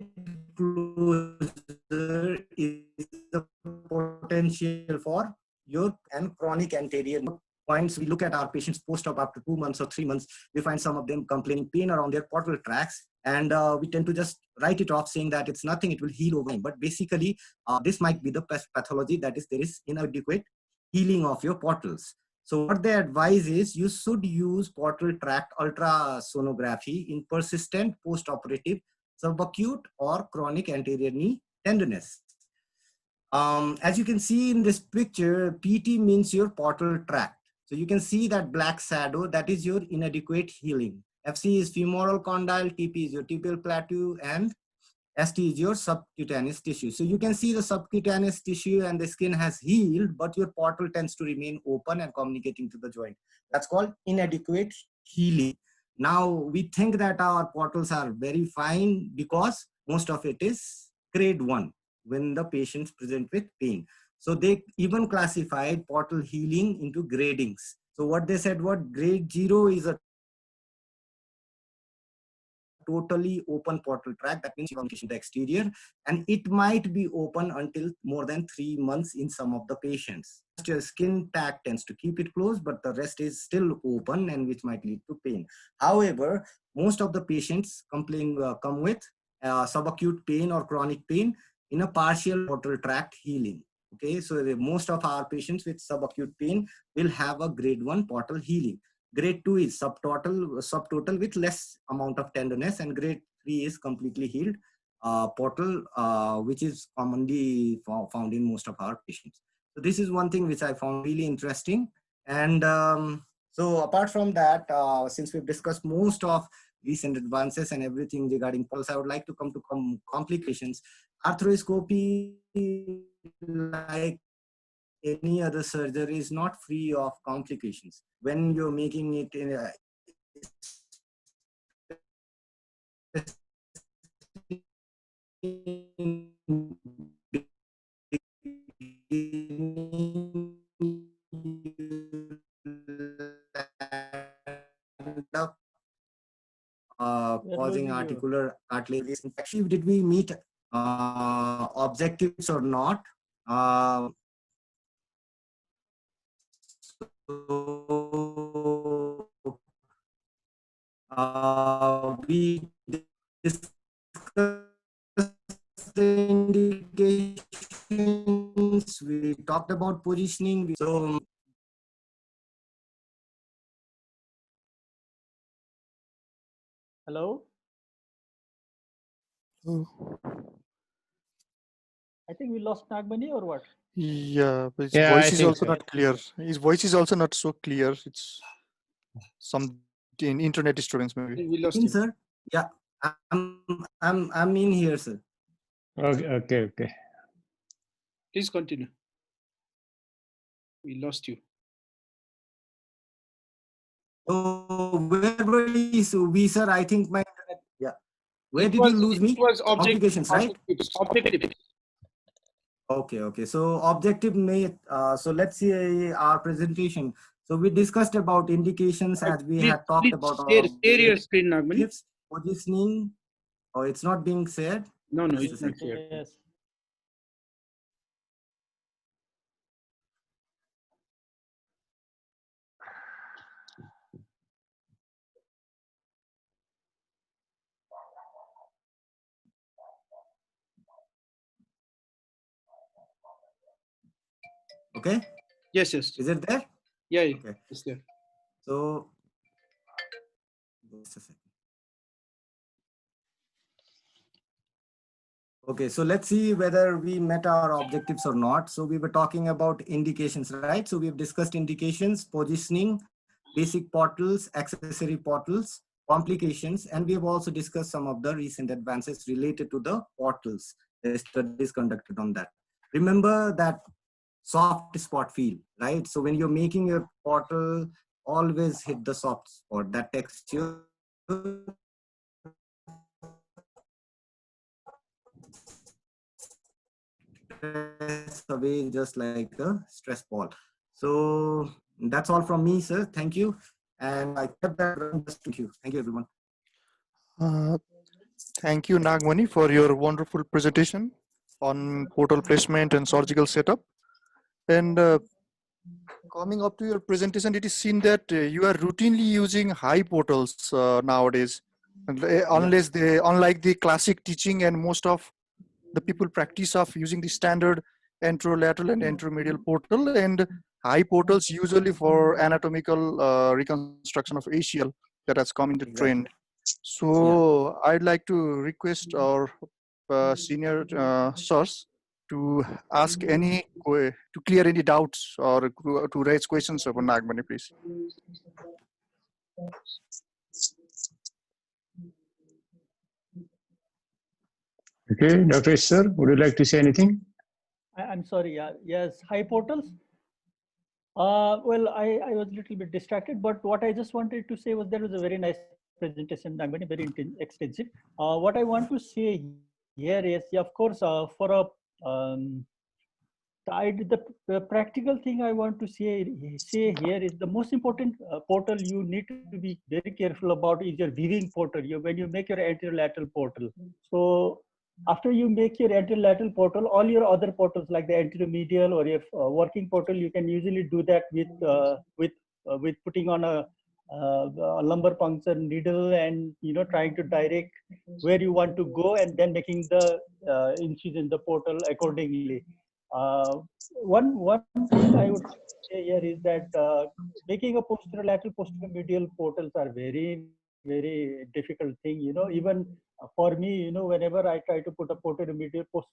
closure is the potential for your and chronic anterior points. We look at our patients post-op after 2 months or 3 months, we find some of them complaining pain around their portal tracts, and we tend to just write it off saying that it's nothing, it will heal over time. But basically, this might be the pathology, that is, there is inadequate healing of your portals. So what they advise is you should use portal tract ultrasonography in persistent post-operative subacute or chronic anterior knee tenderness. As you can see in this picture, PT means your portal tract. So you can see that black shadow, that is your inadequate healing. FC is femoral condyle, TP is your tibial plateau, and ST is your subcutaneous tissue. So you can see the subcutaneous tissue and the skin has healed, but your portal tends to remain open and communicating to the joint. That's called inadequate healing. Now we think that our portals are very fine because most of it is grade 1 when the patients present with pain. So they even classified portal healing into gradings. So what they said, what grade 0 is a totally open portal tract, that means communication to the exterior, and it might be open until more than 3 months in some of the patients. Your skin tag tends to keep it closed, but the rest is still open, and which might lead to pain. However, most of the patients come with subacute pain or chronic pain in a partial portal tract healing. Okay, so most of our patients with subacute pain will have a grade 1 portal healing. Grade 2 is subtotal with less amount of tenderness, and grade 3 is completely healed portal, which is commonly found in most of our patients. So this is one thing which I found really interesting. And so apart from that, since we've discussed most of recent advances and everything regarding pulse, I would like to come to complications. Arthroscopy, like any other surgery, is not free of complications. When you're making it in Causing articular cartilage infection. Did we meet objectives or not? We discussed the indications, we talked about positioning. So Hello? I think we lost Nagmani or what? Yeah, but his Yeah, voice I is think also so. not clear. His voice is also not so clear. It's some internet disturbance maybe. We lost in, him. sir. Yeah, I'm in here, sir. Okay. Please continue. We lost you. So where were we, sir? I think my internet. Yeah. Where did you lose me? It was Complications, right? Objectives. Okay. So objective may. So let's see our presentation. So we discussed about indications as we had talked about Share your screen, Nagmani. objectives, positioning. Oh, it's not being said. No, Just a it's not second. shared. Yes. Okay. Yes. Is it there? Yeah. Okay. It's there. So just a second. Okay, so let's see whether we met our objectives or not. So we were talking about indications, right? So we've discussed indications, positioning, basic portals, accessory portals, complications, and we have also discussed some of the recent advances related to the portals. The studies conducted on that. Remember that soft spot field, right? So when you're making a portal, always hit the soft spot, that texture away just like a stress ball. So that's all from me, sir. Thank you. And I kept that run just to you. Thank you, everyone. Thank you, Nagmani, for your wonderful presentation on portal placement and surgical setup. And coming up to your presentation, it is seen that you are routinely using high portals nowadays, unless unlike the classic teaching and most of the people practice of using the standard anterolateral and anteromedial portal, and high portals usually for anatomical reconstruction of ACL that has come into trend. So I'd like to request our senior source to ask to clear any doubts or to raise questions upon Nagmani, please. Okay, Dr. Ishor, would you like to say anything? I'm sorry. Yeah. Yes. High portals. Well, I was a little bit distracted, but what I just wanted to say was there was a very nice presentation, Nagmani, very extensive. What I want to say here is, of course, for a the practical thing I want to say here is the most important portal you need to be very careful about is your viewing portal. When you make your anterolateral portal. So after you make your anterolateral portal, all your other portals like the anteromedial or your working portal, you can usually do that with putting on a lumbar puncture needle and trying to direct where you want to go and then making the incision the portal accordingly. One thing I would say here is that making a posterolateral posteromedial portals are very difficult thing. Even for me, whenever I try to put a posteromedial or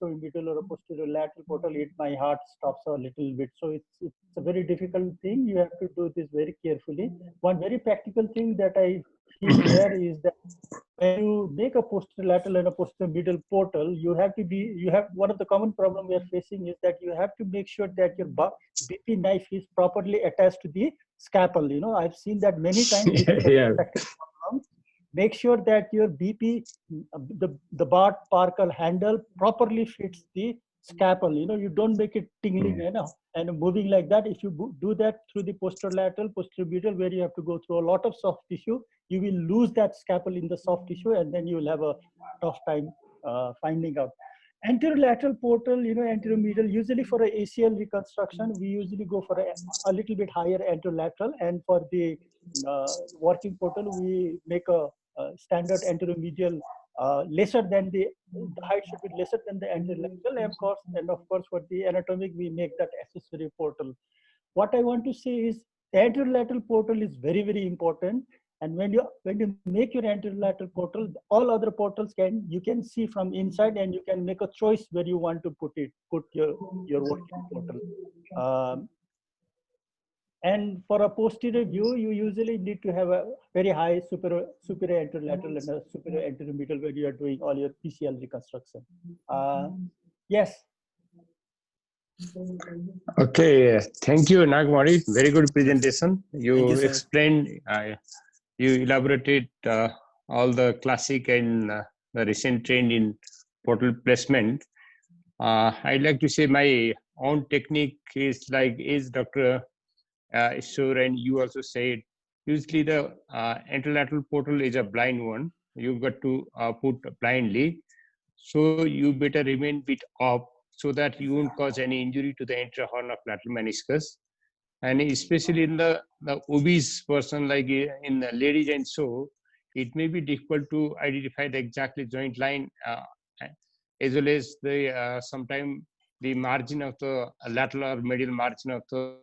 a posterolateral portal, my heart stops a little bit. So it's a very difficult thing. You have to do this very carefully. One very practical thing that I feel here is that when you make a posterolateral and a posteromedial portal, you have one of the common problem we are facing is that you have to make sure that your BP knife is properly attached to the scalpel. I've seen that many times. Yeah. make sure that your BP, the Bart Parker handle properly fits the scalpel. You don't make it tingling, and moving like that. If you do that through the posterolateral, posterolateral, where you have to go through a lot of soft tissue, you will lose that scalpel in the soft tissue, and then you will have a tough time finding out. Anterolateral portal, anteromedial, usually for a ACL reconstruction, we usually go for a little bit higher anterolateral, and for the working portal, we make a standard anteromedial lesser than the height should be lesser than the anterolateral, and of course for the anatomic, we make that accessory portal. What I want to say is the anterolateral portal is very, very important. And when you make your anterolateral portal, all other portals you can see from inside, and you can make a choice where you want to put your working portal. And for a posterior view, you usually need to have a very high superior anterolateral and a superior anteromedial where you are doing all your PCL reconstruction. Yes. Okay, thank you, Nagmani. Very good presentation. You sir. explained, you elaborated all the classic and the recent trend in portal placement. I'd like to say my own technique is Dr. Ishor and you also said, usually the anterolateral portal is a blind one. You've got to put blindly. So you better remain bit up so that you won't cause any injury to the anterior horn of lateral meniscus. And especially in the obese person, like in the ladies and so, it may be difficult to identify the exactly joint line as well as the sometimes the margin of the lateral or medial margin of the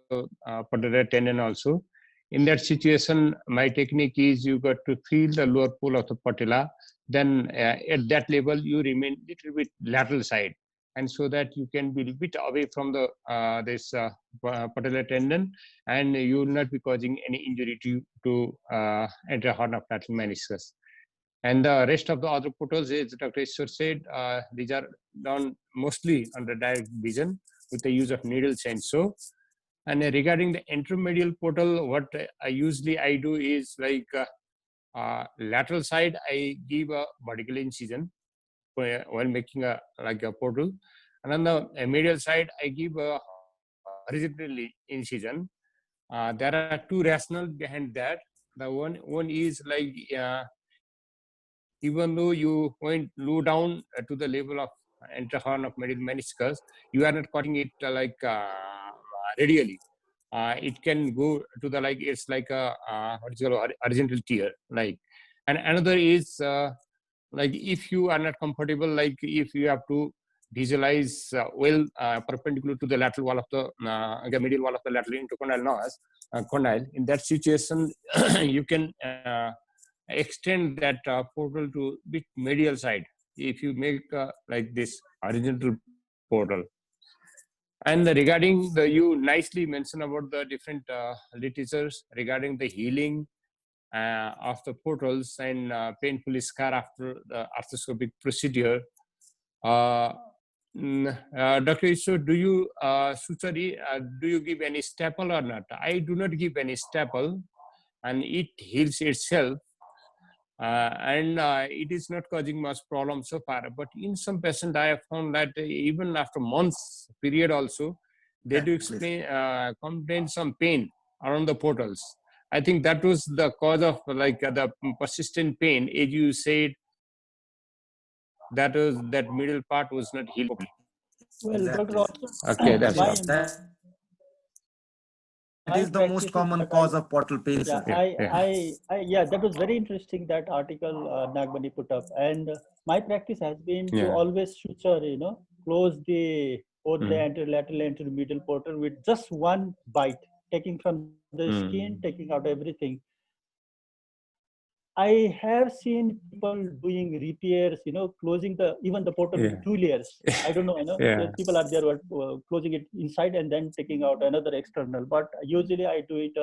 patellar tendon also. In that situation, my technique is you got to feel the lower pole of the patella. Then at that level, you remain little bit lateral side, and so that you can be a bit away from the this patellar tendon, and you will not be causing any injury to anterior horn of lateral meniscus. And the rest of the other portals, as Dr. Ishor said, these are done mostly under direct vision with the use of needles and so. And regarding the anteromedial portal, what I do is like lateral side, I give a vertical incision while making a portal, and on the medial side, I give a horizontal incision. There are two rationales behind that. The one is like even though you went low down to the level of anterior horn of medial meniscus, you are not cutting it radially. It can go to the it's like a horizontal tear. And another is if you are not comfortable, if you have to visualize perpendicular to the lateral wall of the medial wall of the lateral intercondyle condyle. In that situation, you can extend that portal to bit medial side if you make like this horizontal portal. And regarding you nicely mentioned about the different literatures regarding the healing of the portals and painful scar after the arthroscopic procedure. Dr. Ishor, do you do you give any staple or not? I do not give any staple, and it heals itself. And it is not causing much problem so far. But in some patients, I have found that even after months period also, they do complain some pain around the portals. I think that was the cause of the persistent pain. As you said, that middle part was not healed properly. Well, Exactly. Dr. Okay, that's all. That is the most common cause of portal pain. Yeah, that was very interesting, that article Nagmani put up. And my practice has been to always suture, close both the anterolateral and anteromedial portal with just one bite, taking from the skin, taking out everything. I have seen people doing repairs, closing even the portal with 2 layers. I don't know, people are there closing it inside and then taking out another external. But usually I do it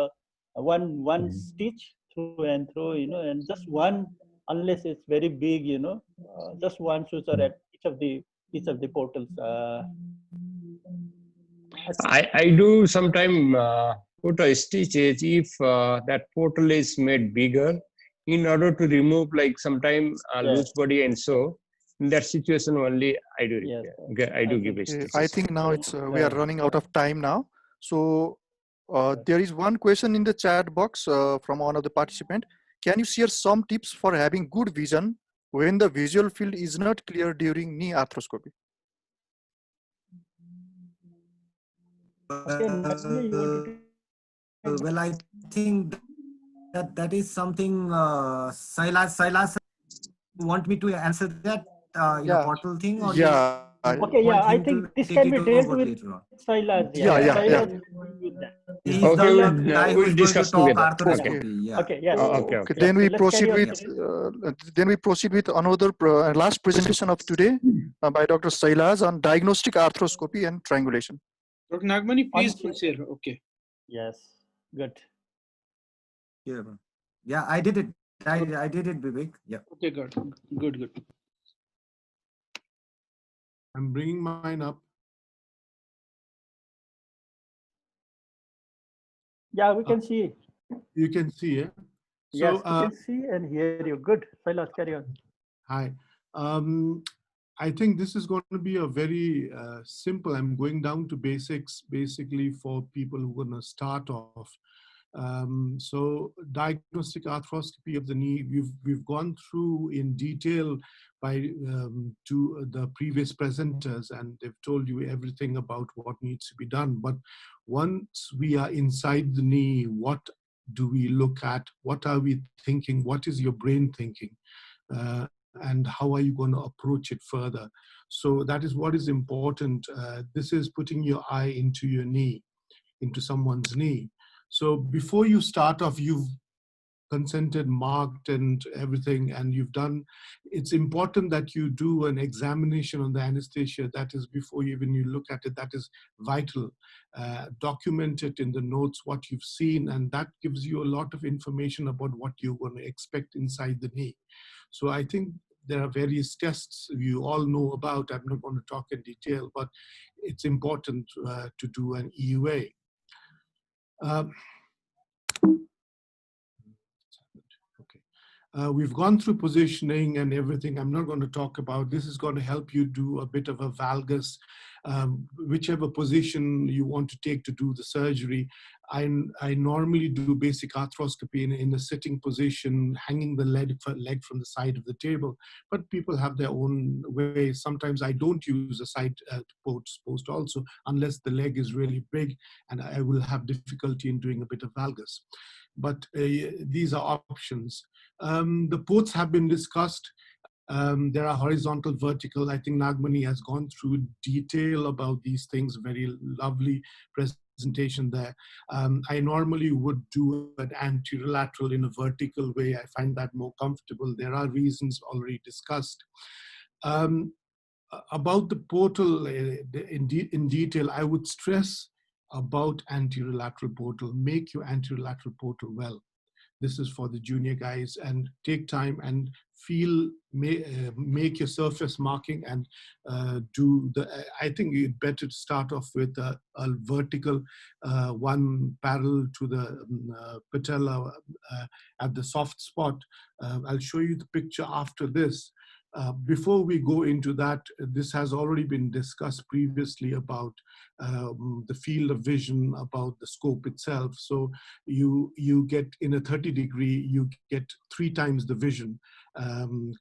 one stitch through and through, and just one, unless it's very big, just one suture at each of the portals. I do sometimes put a stitches if that portal is made bigger. in order to remove like sometime Yes. loose body and so. In that situation only, I do Yes. okay, I do give Okay. it. I think now it's we are Right. running out of time now. So Right. there is one question in the chat box from one of the participant. Can you share some tips for having good vision when the visual field is not clear during knee arthroscopy? Okay, Nagmani, you wanted to Well, I think that is something Sailaj want me to answer that in a Yeah, portal thing, or yeah, you Okay, yeah, want I him think to this take can it be dealt over with later on? Sailaj. yeah, Yeah, yeah, Sailaj yeah. will deal with that. He's Okay, the guy who we'll is going to discuss talk together. Okay. Yeah. arthroscopy. Yeah. Okay, yes. Okay, Okay, okay. Yeah, then so we let's carry proceed on. with another last presentation of today by Dr. Sailaj on diagnostic arthroscopy and triangulation. Dr. Nagmani, please Unchi- share. Okay. Yes, good. Yeah, yeah, I did it. I did it, Bibek. Yeah. Okay, good. Good. I'm bringing mine up. Yeah, we can see. You can see it. Yes, So, we can see and hear you. Good. Sailaj, carry on. hi. I think this is going to be a very simple. I'm going down to basics, basically for people who are going to start off. So diagnostic arthroscopy of the knee, we've gone through in detail by to the previous presenters, and they've told you everything about what needs to be done. But once we are inside the knee, what do we look at? What are we thinking? What is your brain thinking? And how are you going to approach it further? So that is what is important. This is putting your eye into your knee, into someone's knee. So before you start off, you've consented, marked and everything, and you've done, it's important that you do an examination on the anesthesia. That is before you, when you look at it, that is vital. Document it in the notes, what you've seen, and that gives you a lot of information about what you're going to expect inside the knee. So I think there are various tests you all know about. I'm not going to talk in detail, but it's important to do an EUA. We've gone through positioning and everything. I'm not going to talk about this. Is going to help you do a bit of a valgus, whichever position you want to take to do the surgery. I normally do basic arthroscopy in a sitting position, hanging the leg from the side of the table. But people have their own ways. Sometimes I don't use a side post also, unless the leg is really big, and I will have difficulty in doing a bit of valgus. But these are options. The ports have been discussed. There are horizontal, vertical. I think Nagmani has gone through detail about these things. Very lovely presentation there. I normally would do an anterolateral in a vertical way. I find that more comfortable. There are reasons already discussed. About the portal in detail, I would stress about anterolateral portal. Make your anterolateral portal well. This is for the junior guys, and take time and feel, make your surface marking and do the, I think you'd better start off with a vertical one parallel to the patella at the soft spot. I'll show you the picture after this. Before we go into that, this has already been discussed previously about the field of vision, about the scope itself. So you get, in a 30-degree, you get 3 times the vision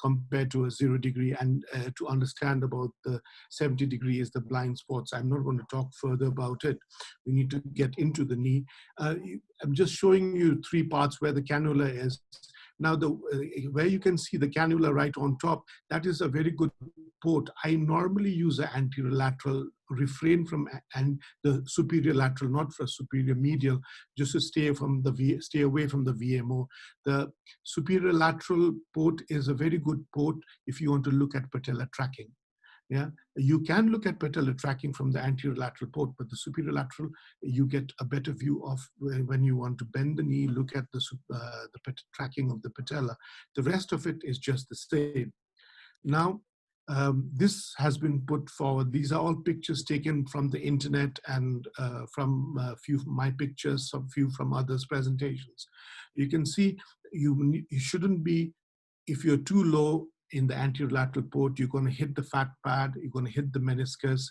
compared to a 0-degree. And to understand about the 70-degree is the blind spots. I'm not going to talk further about it. We need to get into the knee. I'm just showing you 3 parts where the cannula is. Now, where you can see the cannula right on top, that is a very good port. I normally use an anterolateral, refrain from and the superior lateral, not for superior medial, just to stay away from the VMO. The superior lateral port is a very good port if you want to look at patella tracking. Yeah, you can look at patella tracking from the anterolateral port, but the superior lateral, you get a better view of when you want to bend the knee, look at the tracking of the patella. The rest of it is just the same. Now, This has been put forward. These are all pictures taken from the internet and from a few of my pictures, some few from others' presentations. You can see you shouldn't be, if you're too low in the anterolateral port, you're going to hit the fat pad, you're going to hit the meniscus.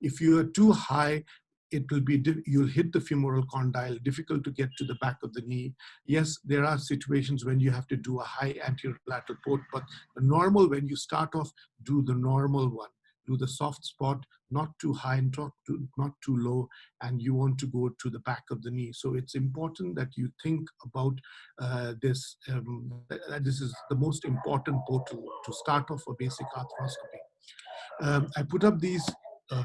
If you are too high, it will be, you'll hit the femoral condyle, difficult to get to the back of the knee. Yes, there are situations when you have to do a high anterolateral port, but the normal, when you start off, do the normal one. Do the soft spot, not too high and not too low, and you want to go to the back of the knee. So it's important that you think about this. This is the most important portal to start off for basic arthroscopy. I put up these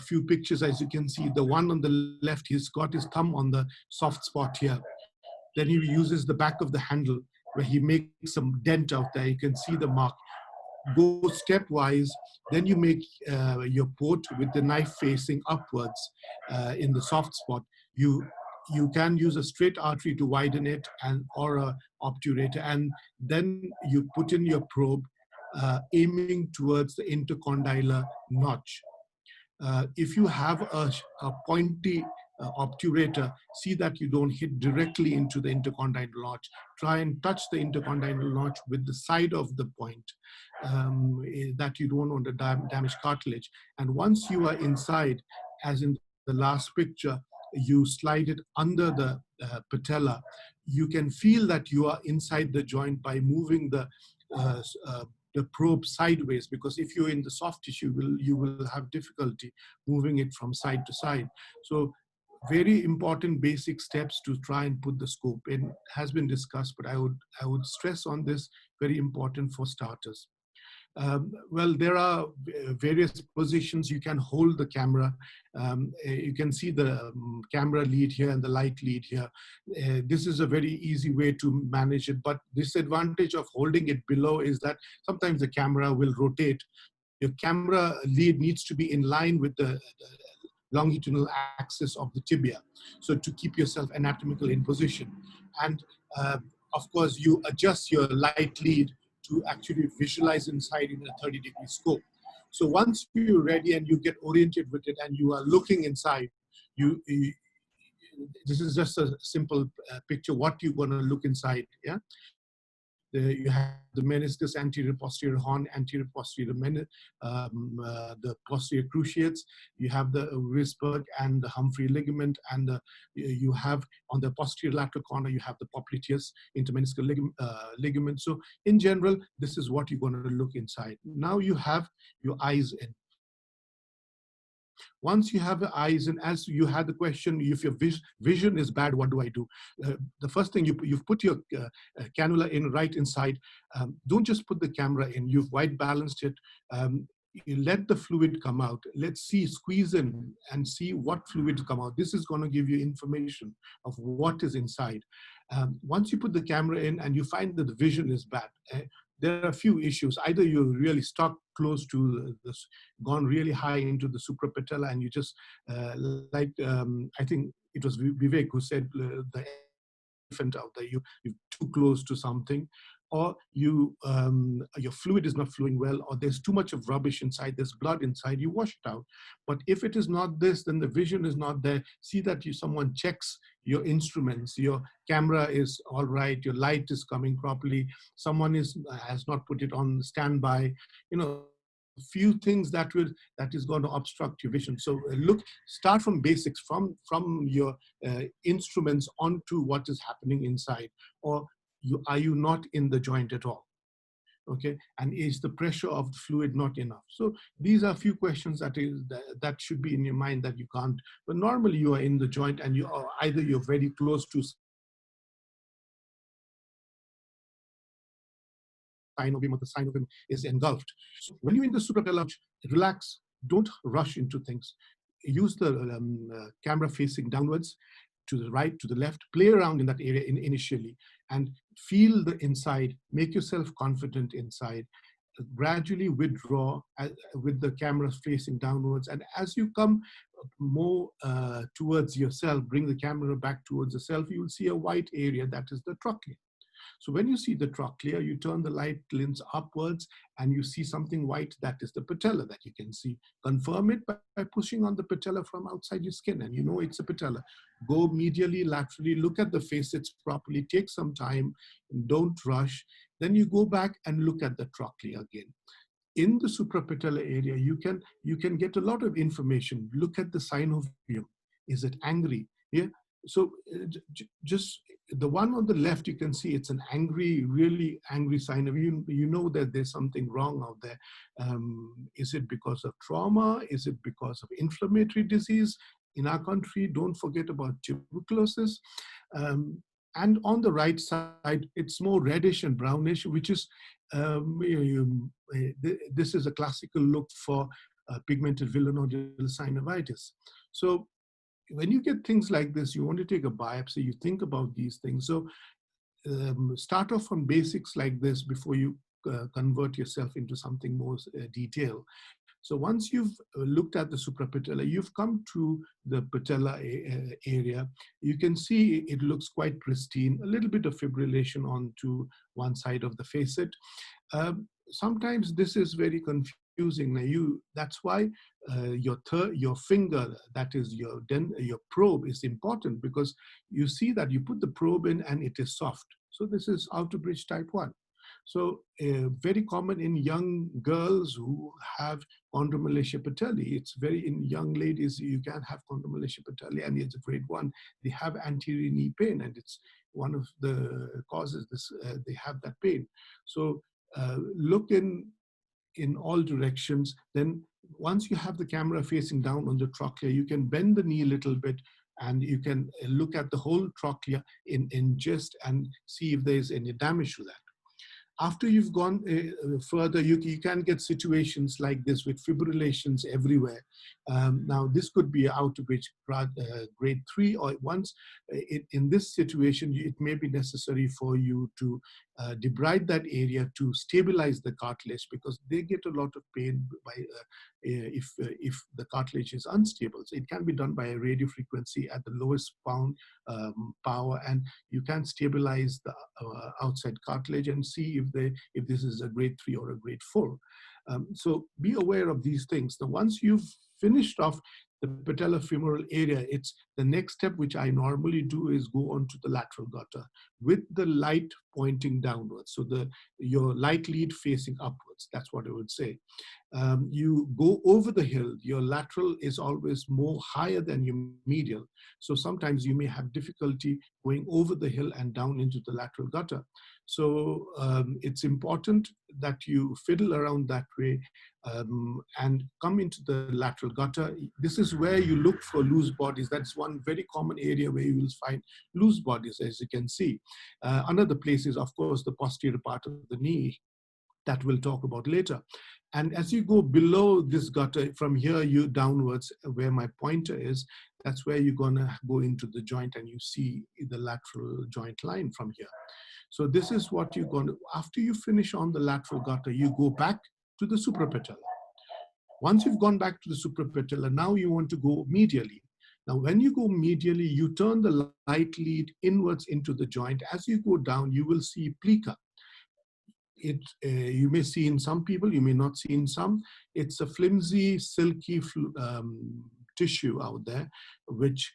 few pictures. As you can see, the one on the left, he's got his thumb on the soft spot here. Then he uses the back of the handle where he makes some dent out there. You can see the mark. Go stepwise, then you make your port with the knife facing upwards in the soft spot. You can use a straight artery to widen it, or a obturator, and then you put in your probe aiming towards the intercondylar notch. If you have a pointy obturator, see that you don't hit directly into the intercondylar notch. Try and touch the intercondylar notch with the side of the point, that you don't want to damage cartilage. And once you are inside, as in the last picture, you slide it under the patella. You can feel that you are inside the joint by moving the probe sideways, because if you're in the soft tissue, you will have difficulty moving it from side to side. So very important basic steps to try and put the scope in has been discussed, but I would stress on this, very important for starters. Well, there are various positions you can hold the camera. You can see the camera lead here and the light lead here. This is a very easy way to manage it, but disadvantage of holding it below is that sometimes the camera will rotate. Your camera lead needs to be in line with the longitudinal axis of the tibia, so to keep yourself anatomically in position. And of course, you adjust your light lead to actually visualize inside in a 30-degree scope. So once you're ready and you get oriented with it and you are looking inside, this is just a simple picture what you're going to look inside. Yeah, you have the meniscus, anterior posterior horn, anterior posterior the posterior cruciates. You have the Risberg and the Humphrey ligament, and you have on the posterior lateral corner you have the popliteus intermeniscal ligament. So in general, this is what you're going to look inside. Now you have your eyes in. Once you have the eyes, and as you had the question, if your vision is bad, what do I do? The first thing, you've put your cannula in right inside. Don't just put the camera in. You've white balanced it. You let the fluid come out. Let's see, squeeze in and see what fluids come out. This is going to give you information of what is inside. Once you put the camera in and you find that the vision is bad, there are a few issues. Either you're really stuck close to this, gone really high into the suprapatella, and you just, I think it was Bibek who said the elephant out there, you're too close to something, or your fluid is not flowing well, or there's too much of rubbish inside, there's blood inside, you wash it out. But if it is not this, then the vision is not there. See that someone checks your instruments, your camera is all right, your light is coming properly, someone has not put it on standby, a few things that is going to obstruct your vision. So start from basics, from your instruments onto what is happening inside, or are you not in the joint at all? Okay, and is the pressure of the fluid not enough? So these are a few questions that should be in your mind, that you can't. But normally you are in the joint, and either you're very close to synovium, or the synovium is engulfed. So when you're in the suprapatellar, relax. Don't rush into things. Use the camera facing downwards, to the right, to the left. Play around in that area initially, and feel the inside. Make yourself confident inside. Gradually withdraw with the camera facing downwards, and as you come more towards yourself, bring the camera back towards yourself, you will see a white area, that is the trochlea. So when you see the trochlea, you turn the light lens upwards and you see something white, that is the patella that you can see. Confirm it by pushing on the patella from outside your skin, and you know it's a patella. Go medially, laterally, look at the facets properly, take some time, don't rush. Then you go back and look at the trochlea again. In the suprapatellar area, you can get a lot of information. Look at the synovium. Is it angry? Yeah. So just the one on the left, you can see it's an angry, really angry synovium. You know that there's something wrong out there. Is it because of trauma? Is it because of inflammatory disease? In our country, don't forget about tuberculosis. And on the right side, it's more reddish and brownish, which is, this is a classical look for pigmented villonodular synovitis. So when you get things like this, you want to take a biopsy, you think about these things. So start off from basics like this before you convert yourself into something more detailed. So once you've looked at the suprapatellar, you've come to the patella area. You can see it looks quite pristine, a little bit of fibrillation onto one side of the facet. Sometimes this is very confusing. Now that's why your finger, that is your probe, is important, because you see that you put the probe in and it is soft. So this is outer bridge type 1. So very common in young girls who have chondromalacia patelli. It's very, in young ladies, you can have chondromalacia patelli, and it's grade 1. They have anterior knee pain, and it's one of the causes this, they have that pain. So look in all directions. Then once you have the camera facing down on the trochlea, you can bend the knee a little bit, and you can look at the whole trochlea in gist and see if there's any damage to that. After you've gone further, you can get situations like this with fibrillations everywhere. Now, this could be outer bridge grade 3, or once in this situation, it may be necessary for you to debride that area to stabilize the cartilage, because they get a lot of pain by if the cartilage is unstable. So it can be done by a radio frequency at the lowest power, and you can stabilize the outside cartilage and see if this is a grade 3 or a grade 4. So be aware of these things. Now, once you've finished off the patellofemoral area, it's the next step, which I normally do, is go on to the lateral gutter with the light pointing downwards. So your light lead facing upwards. That's what I would say. You go over the hill. Your lateral is always more higher than your medial. So sometimes you may have difficulty going over the hill and down into the lateral gutter. So it's important that you fiddle around that way and come into the lateral gutter. This is where you look for loose bodies. That's one very common area where you will find loose bodies, as you can see. Another place is, of course, the posterior part of the knee, that we'll talk about later. And as you go below this gutter, from here you downwards, where my pointer is, that's where you're gonna go into the joint, and you see the lateral joint line from here. So this is what you're gonna, after you finish on the lateral gutter, you go back to the suprapatellar. Once you've gone back to the suprapatellar, now you want to go medially. Now, when you go medially, you turn the light lead inwards into the joint. As you go down, you will see plica. You may see in some people, you may not see in some. It's a flimsy, silky tissue out there, which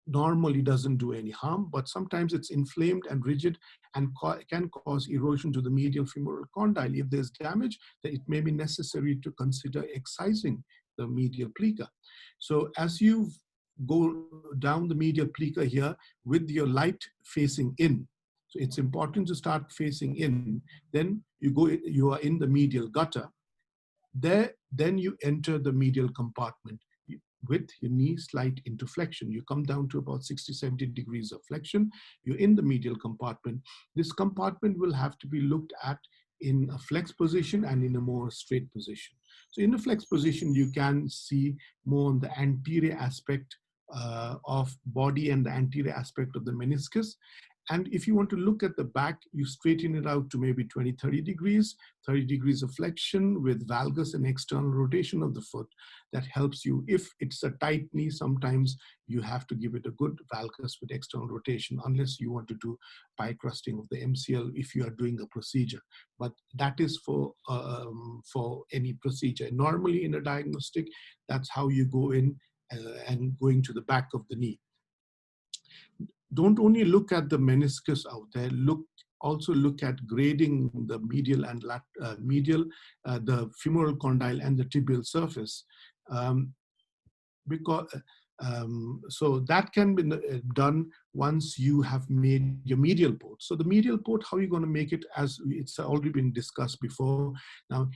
normally doesn't do any harm, but sometimes it's inflamed and rigid and can cause erosion to the medial femoral condyle. If there's damage, then it may be necessary to consider excising the medial plica. So as you go down the medial plica here with your light facing in, so it's important to start facing in. Then you are in the medial gutter. Then you enter the medial compartment with your knee slight into flexion. You come down to about 60-70 degrees of flexion. You're in the medial compartment. This compartment will have to be looked at in a flex position and in a more straight position. So in the flex position, you can see more on the anterior aspect of body and the anterior aspect of the meniscus. And if you want to look at the back, you straighten it out to maybe 20, 30 degrees of flexion with valgus and external rotation of the foot. That helps you. If it's a tight knee, sometimes you have to give it a good valgus with external rotation, unless you want to do pie crusting of the MCL if you are doing a procedure. But that is for any procedure. Normally in a diagnostic, that's how you go in and going to the back of the knee. Don't only look at the meniscus out there, also look at grading the medial and the femoral condyle and the tibial surface. So that can be done once you have made your medial port. So the medial port, how are you going to make it, as it's already been discussed before. Now,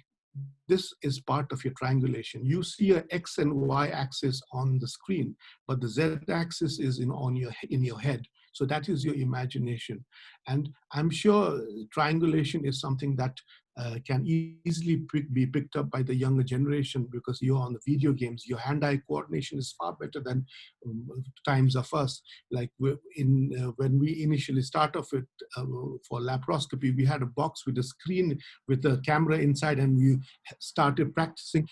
this is part of your triangulation. You see a X and Y axis on the screen, but the Z axis is in your head. So that is your imagination. And I'm sure triangulation is something that can easily be picked up by the younger generation, because you're on the video games. Your hand-eye coordination is far better than times of us. Like when we initially start off with for laparoscopy, we had a box with a screen with a camera inside, and we started practicing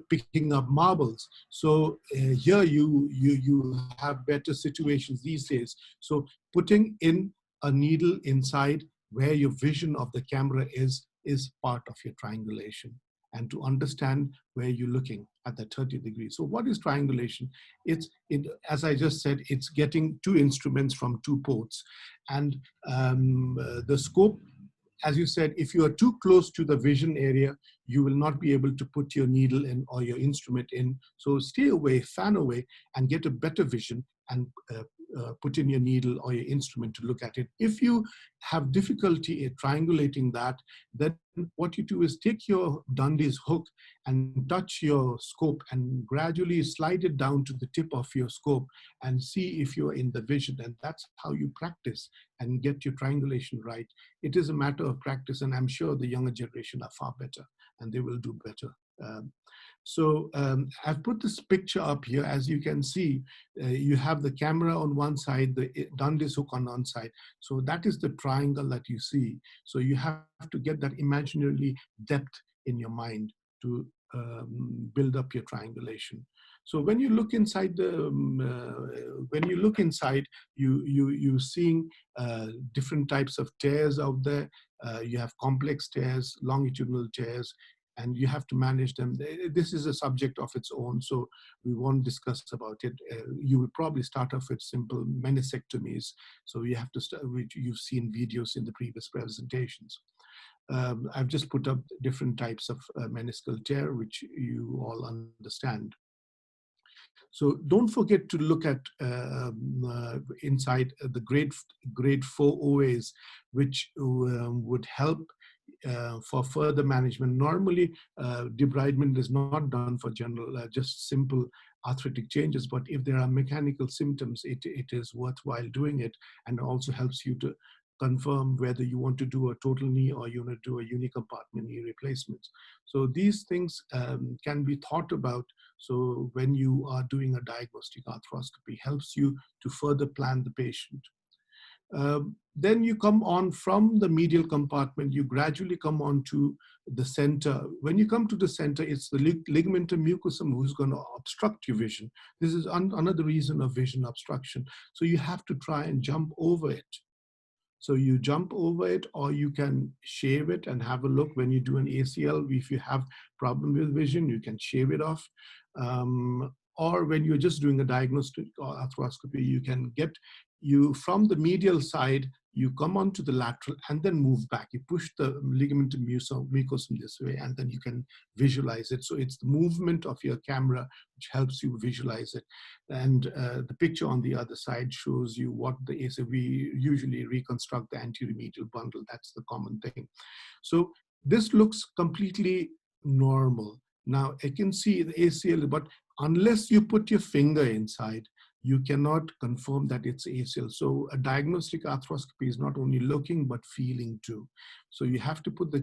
picking up marbles. So here you have better situations these days. So putting in a needle inside where your vision of the camera is part of your triangulation, and to understand where you're looking at the 30 degrees. So what is triangulation? As I just said, it's getting two instruments from two ports. And the scope, as you said, if you are too close to the vision area, you will not be able to put your needle in or your instrument in. So stay away, fan away, and get a better vision, and put in your needle or your instrument to look at it. If you have difficulty in triangulating that, then what you do is take your Dundy's hook and touch your scope and gradually slide it down to the tip of your scope and see if you're in the vision. And that's how you practice and get your triangulation right. It is a matter of practice, and I'm sure the younger generation are far better and they will do better. So I've put this picture up here. As you can see, you have the camera on one side, the Dundy's hook on one side. So that is the triangle that you see. So you have to get that imaginary depth in your mind to build up your triangulation. So when you look inside you're seeing different types of tears out there. You have complex tears, longitudinal tears, and you have to manage them. This is a subject of its own, so we won't discuss about it. You would probably start off with simple meniscectomies. So you have to start, which you've seen videos in the previous presentations. I've just put up different types of meniscal tear, which you all understand. So don't forget to look at inside the grade 4 OAs, which would help for further management. Normally, debridement is not done for general, just simple arthritic changes, but if there are mechanical symptoms, it is worthwhile doing it, and also helps you to confirm whether you want to do a total knee or you want to do a unicompartment knee replacement. So these things can be thought about. So when you are doing a diagnostic arthroscopy, helps you to further plan the patient. Then you come on from the medial compartment, you gradually come on to the center. When you come to the center, it's the ligamentum mucosum who's going to obstruct your vision. This is another reason of vision obstruction. So you have to try and jump over it. So you jump over it, or you can shave it and have a look. When you do an ACL, if you have problem with vision, you can shave it off. Or when you're just doing a diagnostic or arthroscopy, you can get from the medial side, you come onto the lateral and then move back. You push the ligamentum mucosum this way, and then you can visualize it. So it's the movement of your camera which helps you visualize it. And the picture on the other side shows you what the ACL, we usually reconstruct the anterior medial bundle. That's the common thing. So this looks completely normal. Now I can see the ACL, but unless you put your finger inside, you cannot confirm that it's ACL. So a diagnostic arthroscopy is not only looking, but feeling too. So you have to put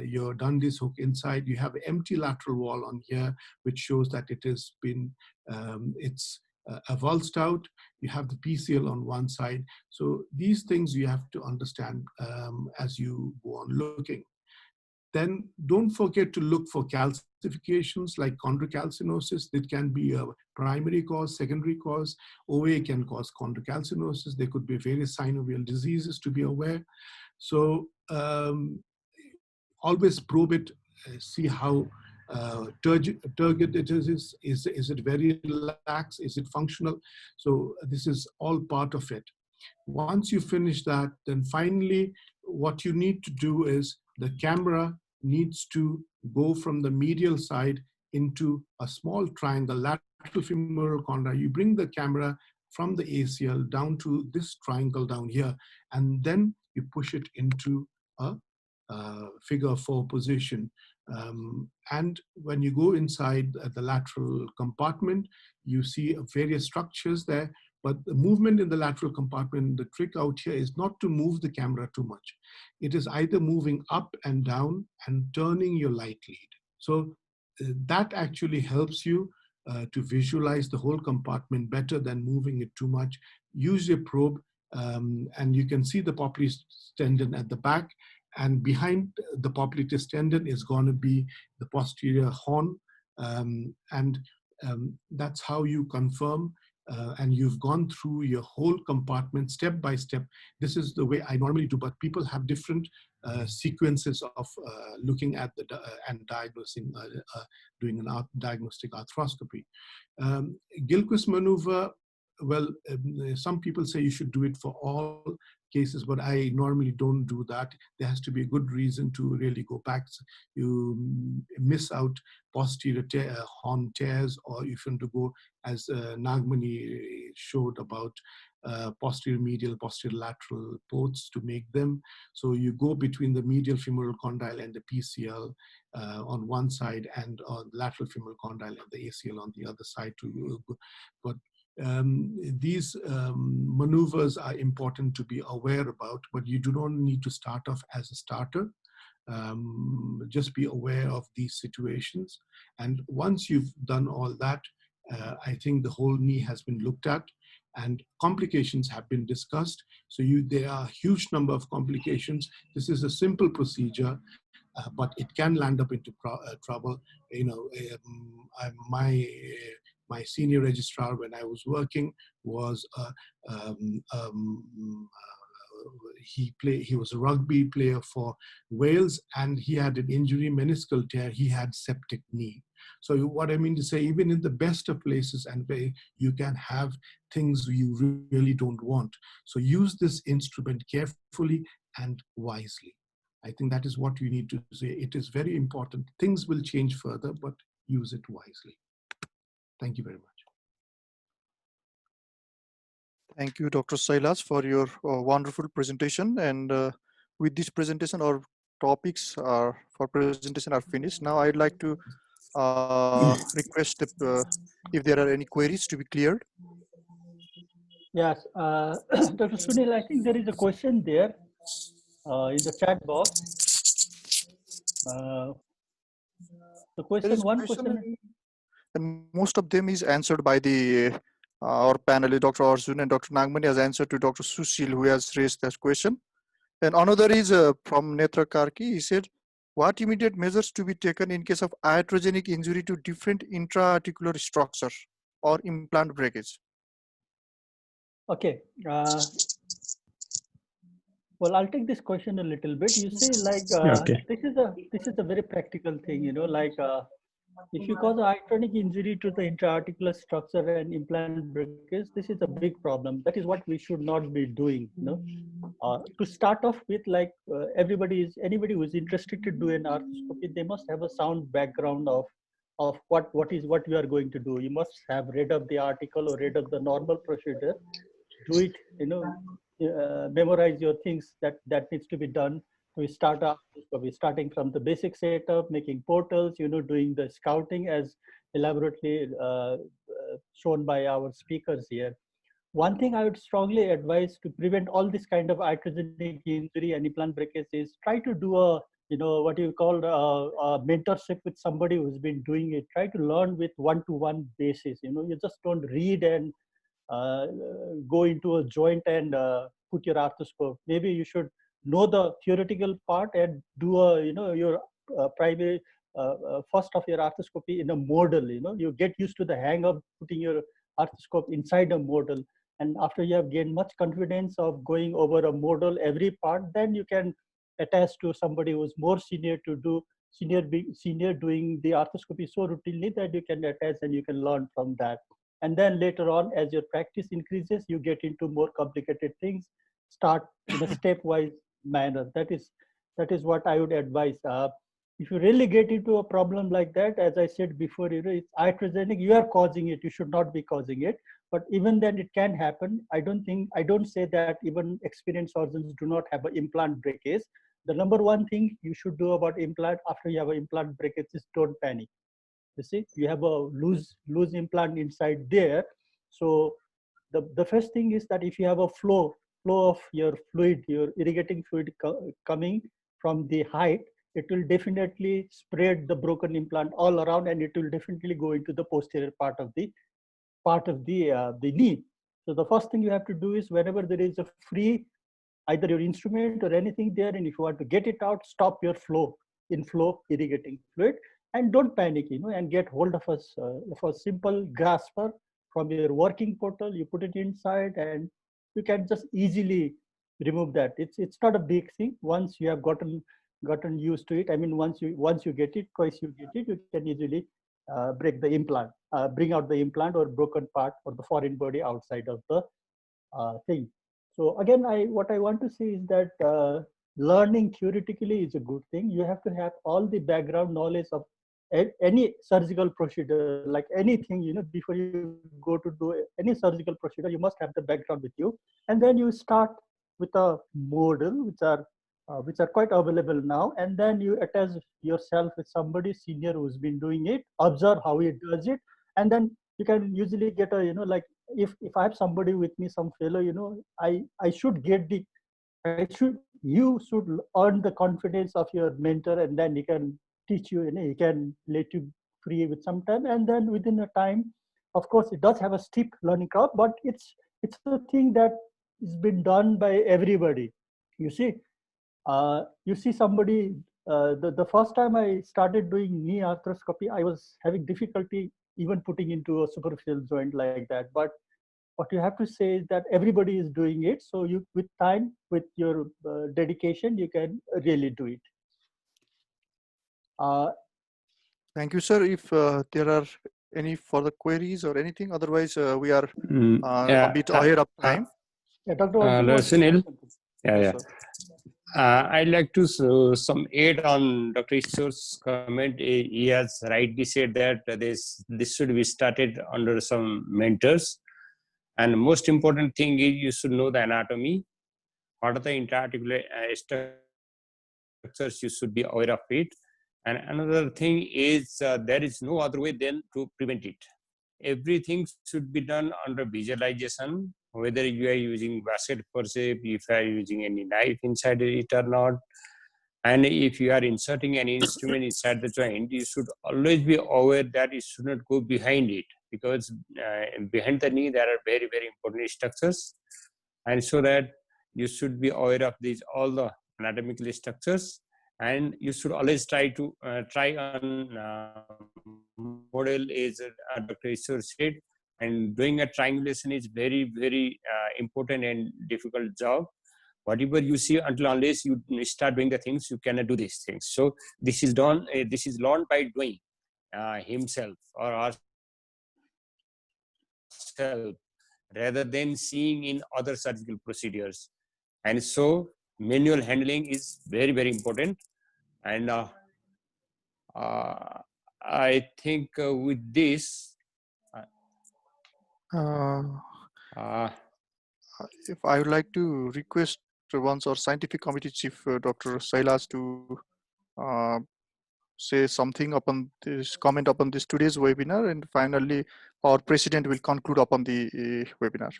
your Dundy's hook inside. You have an empty lateral wall on here, which shows that it has been, avulsed out, you have the PCL on one side. So these things you have to understand as you go on looking. Then don't forget to look for calcifications like chondrocalcinosis. That can be a primary cause, secondary cause. OA can cause chondrocalcinosis. There could be various synovial diseases to be aware. So always probe it, see how turgid it is. Is it very lax? Is it functional? So this is all part of it. Once you finish that, then finally, what you need to do is the camera needs to go from the medial side into a small triangle, lateral femoral condyle. You bring the camera from the ACL down to this triangle down here, and then you push it into a figure 4 position. And when you go inside the lateral compartment, you see various structures there. But the movement in the lateral compartment, the trick out here is not to move the camera too much. It is either moving up and down and turning your light lead. So that actually helps you to visualize the whole compartment better than moving it too much. Use your probe, and you can see the popliteus tendon at the back. And behind the popliteus tendon is going to be the posterior horn. That's how you confirm. And you've gone through your whole compartment step by step. This is the way I normally do, but people have different sequences of looking at the and diagnosing, doing an diagnostic arthroscopy. Gilchrist maneuver, well, some people say you should do it for all cases, but I normally don't do that. There has to be a good reason to really go back. You miss out posterior horn tears, or if you want to go, as Nagmani showed, about posterior medial, posterior lateral ports to make them. So you go between the medial femoral condyle and the PCL on one side, and on lateral femoral condyle and the ACL on the other side. But these maneuvers are important to be aware about, but you do not need to start off as a starter. Just be aware of these situations. And once you've done all that, I think the whole knee has been looked at, and complications have been discussed. So there are a huge number of complications. This is a simple procedure, but it can land up into trouble. You know, my senior registrar, when I was working, was he was a rugby player for Wales, and he had an injury, meniscal tear. He had septic knee. So what I mean to say, even in the best of places, and you can have things you really don't want. So use this instrument carefully and wisely. I think that is what you need to say. It is very important. Things will change further, but use it wisely. Thank you very much. Thank you, Dr. Sailaj, for your wonderful presentation. And with this presentation, our topics for presentation are finished. Now I'd like to request if there are any queries to be cleared. Yes, Dr. Sunil, I think there is a question there in the chat box. The question, one question. And most of them is answered by the our panelists, Dr. Arjun and Dr. Nagmani, has answered to Dr. Sushil, who has raised that question. And another is from Netra Karki. He said, what immediate measures to be taken in case of iatrogenic injury to different intra-articular structure or implant breakage? Okay. Well, I'll take this question a little bit. You say, like, this is a very practical thing, you know, like if you cause an iatrogenic injury to the intra-articular structure and implant breakage, this is a big problem. That is what we should not be doing, you know. To start off with, like anybody who is interested to do an arthroscopy, they must have a sound background of what you are going to do. You must have read up the article or read up the normal procedure. Do it, you know, memorize your things that needs to be done. We start arthroscopy, starting from the basic setup, making portals, you know, doing the scouting as elaborately shown by our speakers here. One thing I would strongly advise to prevent all this kind of iatrogenic injury and implant breakage is try to do a what you call mentorship with somebody who's been doing it. Try to learn with one-to-one basis. You just don't read and go into a joint and put your arthroscope. Maybe you should know the theoretical part and do your primary first of your arthroscopy in a model. You get used to the hang of putting your arthroscope inside a model, and after you have gained much confidence of going over a model every part, then you can attach to somebody who's more senior to do senior doing the arthroscopy so routinely that you can attach and you can learn from that. And then later on, as your practice increases, you get into more complicated things, start in a stepwise manner. That is what I would advise. If you really get into a problem like that, as I said before, it's iatrogenic, you are causing it, you should not be causing it. But even then it can happen. I don't say that even experienced surgeons do not have an implant breakage. The number one thing you should do about implant after you have an implant breakage is don't panic. You see, you have a loose implant inside there. So the first thing is that if you have a flow of your fluid, your irrigating fluid coming from the height, it will definitely spread the broken implant all around, and it will definitely go into the posterior part of the knee. So the first thing you have to do is, whenever there is a free, either your instrument or anything there, and if you want to get it out, stop your inflow irrigating fluid, and don't panic, and get hold of a simple grasper from your working portal. You put it inside, and you can just easily remove that. It's not a big thing once you have gotten used to it. I mean, once you get it, twice you get it, you can easily break the implant, bring out the implant or broken part or the foreign body outside of the thing. So again, what I want to say is that learning theoretically is a good thing. You have to have all the background knowledge of any surgical procedure, like anything, before you go to do any surgical procedure, you must have the background with you. And then you start with a model, which are quite available now, and then you attach yourself with somebody senior who's been doing it, observe how he does it, and then you can usually get a, like if I have somebody with me, some fellow, I should get you should earn the confidence of your mentor, and then he can teach you, he can let you free with some time, and then within a time, of course, it does have a steep learning curve, but it's a thing that has been done by everybody. You see somebody, the first time I started doing knee arthroscopy, I was having difficulty even putting into a superficial joint like that. But what you have to say is that everybody is doing it. So you, with time, with your dedication, you can really do it. Thank you, sir. If there are any further queries or anything, otherwise we are a bit ahead of time. Yeah, Dr. Arjun, Sunil. Yes, I'd like to some add on Dr. Ishor's comment. He has rightly said that this should be started under some mentors. And the most important thing is you should know the anatomy. What are the interarticular structures, you should be aware of it. And another thing is there is no other way than to prevent it. Everything should be done under visualization, whether you are using basket forceps, if you are using any knife inside it or not. And if you are inserting an instrument inside the joint, you should always be aware that it should not go behind it, because behind the knee there are very, very important structures. And so that you should be aware of these, all the anatomical structures, and you should always try on model, as Dr. Ishor said, and doing a triangulation is very, very important and difficult job. Whatever you see, unless you start doing the things, you cannot do these things. So this is done. This is learned by doing himself or ourselves, rather than seeing in other surgical procedures. And so manual handling is very, very important. And I think with this, if I would like to request once our scientific committee chief, Dr. Sailaj, to say something upon this, comment upon this today's webinar, and finally our president will conclude upon the webinar.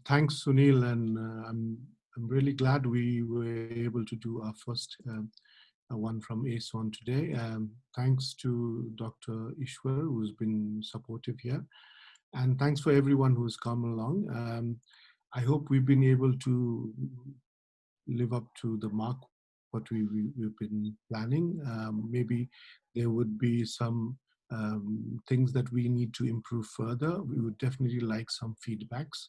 Thanks, Sunil, and I'm I'm really glad we were able to do our first one from ASON today. Thanks to Dr. Ishor, who's been supportive here. And thanks for everyone who's come along. I hope we've been able to live up to the mark what we've been planning. Maybe there would be some things that we need to improve further. We would definitely like some feedbacks.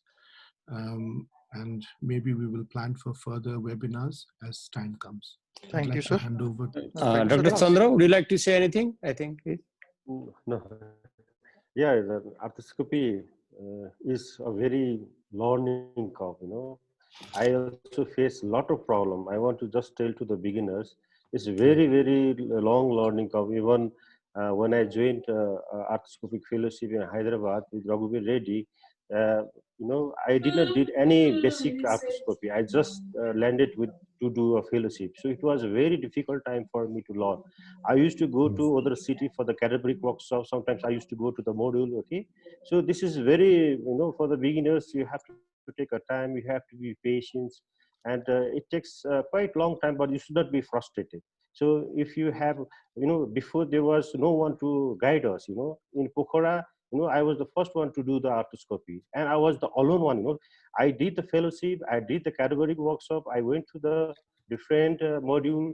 And maybe we will plan for further webinars as time comes. Thank I'd you, like sir. to hand over to Dr. Chandra, would you like to say anything? I think. No. Yeah, the arthroscopy is a very learning curve, you know. I also face a lot of problem. I want to just tell to the beginners, it's very, very long learning curve. Even when I joined arthroscopic fellowship in Hyderabad with Raghuveer Reddy, you know, I did not did any basic arthroscopy. I just landed with to do a fellowship. So it was a very difficult time for me to learn. I used to go to other city for the cadaveric workshop. Sometimes I used to go to the module. Okay, so this is very, you know, for the beginners, you have to take a time. You have to be patient, and it takes quite long time. But you should not be frustrated. So if you have, you know, before there was no one to guide us. You know, in Pokhara, you know, I was the first one to do the arthroscopy, and I was the alone one. You know, I did the fellowship, I did the cadaveric workshop, I went to the different module,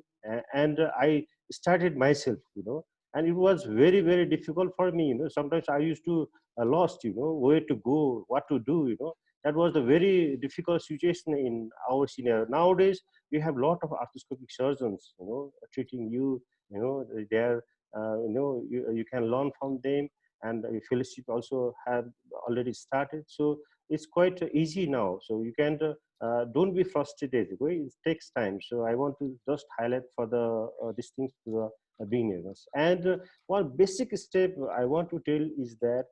and I started myself. You know, and it was very, very difficult for me. You know, sometimes I used to lost. You know, where to go, what to do. You know, that was the very difficult situation in our scenario. Nowadays, we have a lot of arthroscopic surgeons. You know, treating you. You know, they're you know, you can learn from them, and the fellowship also have already started, so it's quite easy now. So you can don't be frustrated. It takes time. So I want to just highlight for the these things to the beginners. And one basic step I want to tell is that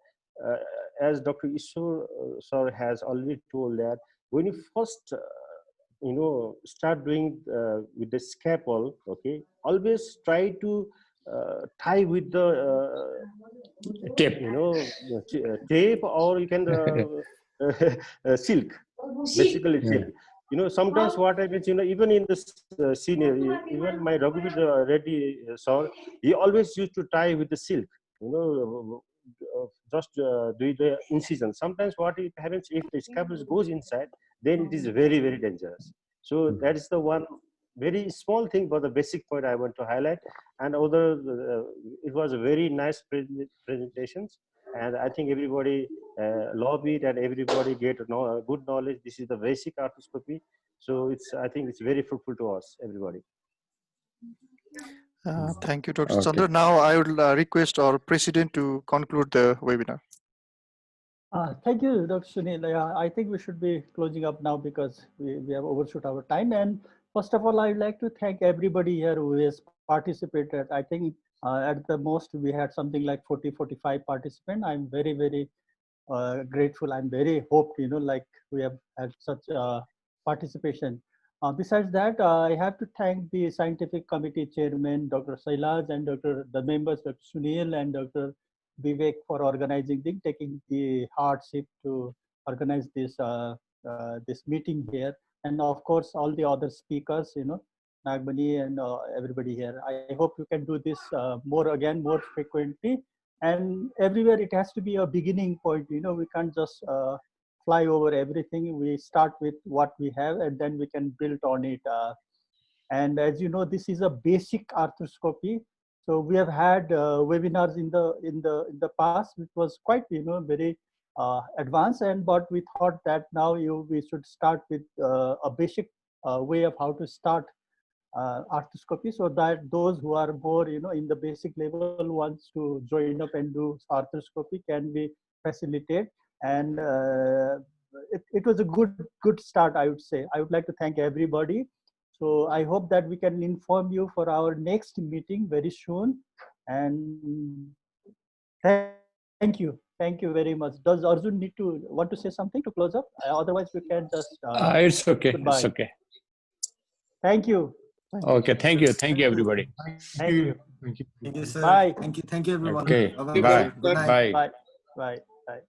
as Dr. Ishor sir has already told, that when you first you know, start doing with the scalpel, okay, always try to tie with the Tape. you know, tape, or you can silk, basically silk. You know, sometimes what happens, you know, even in this senior, even my Raghuveer Reddy sir, he always used to tie with the silk, you know, just do the incision. Sometimes what it happens, if the scalpel goes inside, then it is very, very dangerous. So that is the one very small thing, but the basic point I want to highlight. And other, it was a very nice presentations, and I think everybody love it, and everybody get good knowledge. This is the basic arthroscopy, so it's, I think it's very fruitful to us, everybody. Thank you, Dr. Okay. Chandra. Now I would request our president to conclude the webinar. Thank you, Dr. Sunil. I think we should be closing up now because we have overshot our time. And first of all, I'd like to thank everybody here who has participated. I think at the most we had something like 40, 45 participants. I'm very, very grateful. I'm very hoped, you know, like we have had such participation. Besides that, I have to thank the scientific committee chairman, Dr. Sailaj, and the members, Dr. Sunil and Dr. Bibek, for organizing taking the hardship to organize this this meeting here, and of course all the other speakers, you know, Nagmani and everybody here. I hope you can do this more frequently, and everywhere it has to be a beginning point. You know, we can't just fly over everything. We start with what we have, and then we can build on it. And as you know, this is a basic arthroscopy. So we have had webinars in the past, which was quite, you know, very advanced. But we thought that now we should start with a basic way of how to start arthroscopy, so that those who are more, you know, in the basic level wants to join up and do arthroscopy can be facilitated. And it was a good start, I would say. I would like to thank everybody. So I hope that we can inform you for our next meeting very soon. And thank you very much. Does Arjun want to say something to close up? Otherwise, we can just It's okay. goodbye. It's okay. Thank you. Okay. Thank you. Thank you, everybody. Thank you. Thank you. Thank you, sir. Bye. Thank you, everyone. Okay. Bye-bye. Bye. Good night. Bye. Bye. Bye. Bye.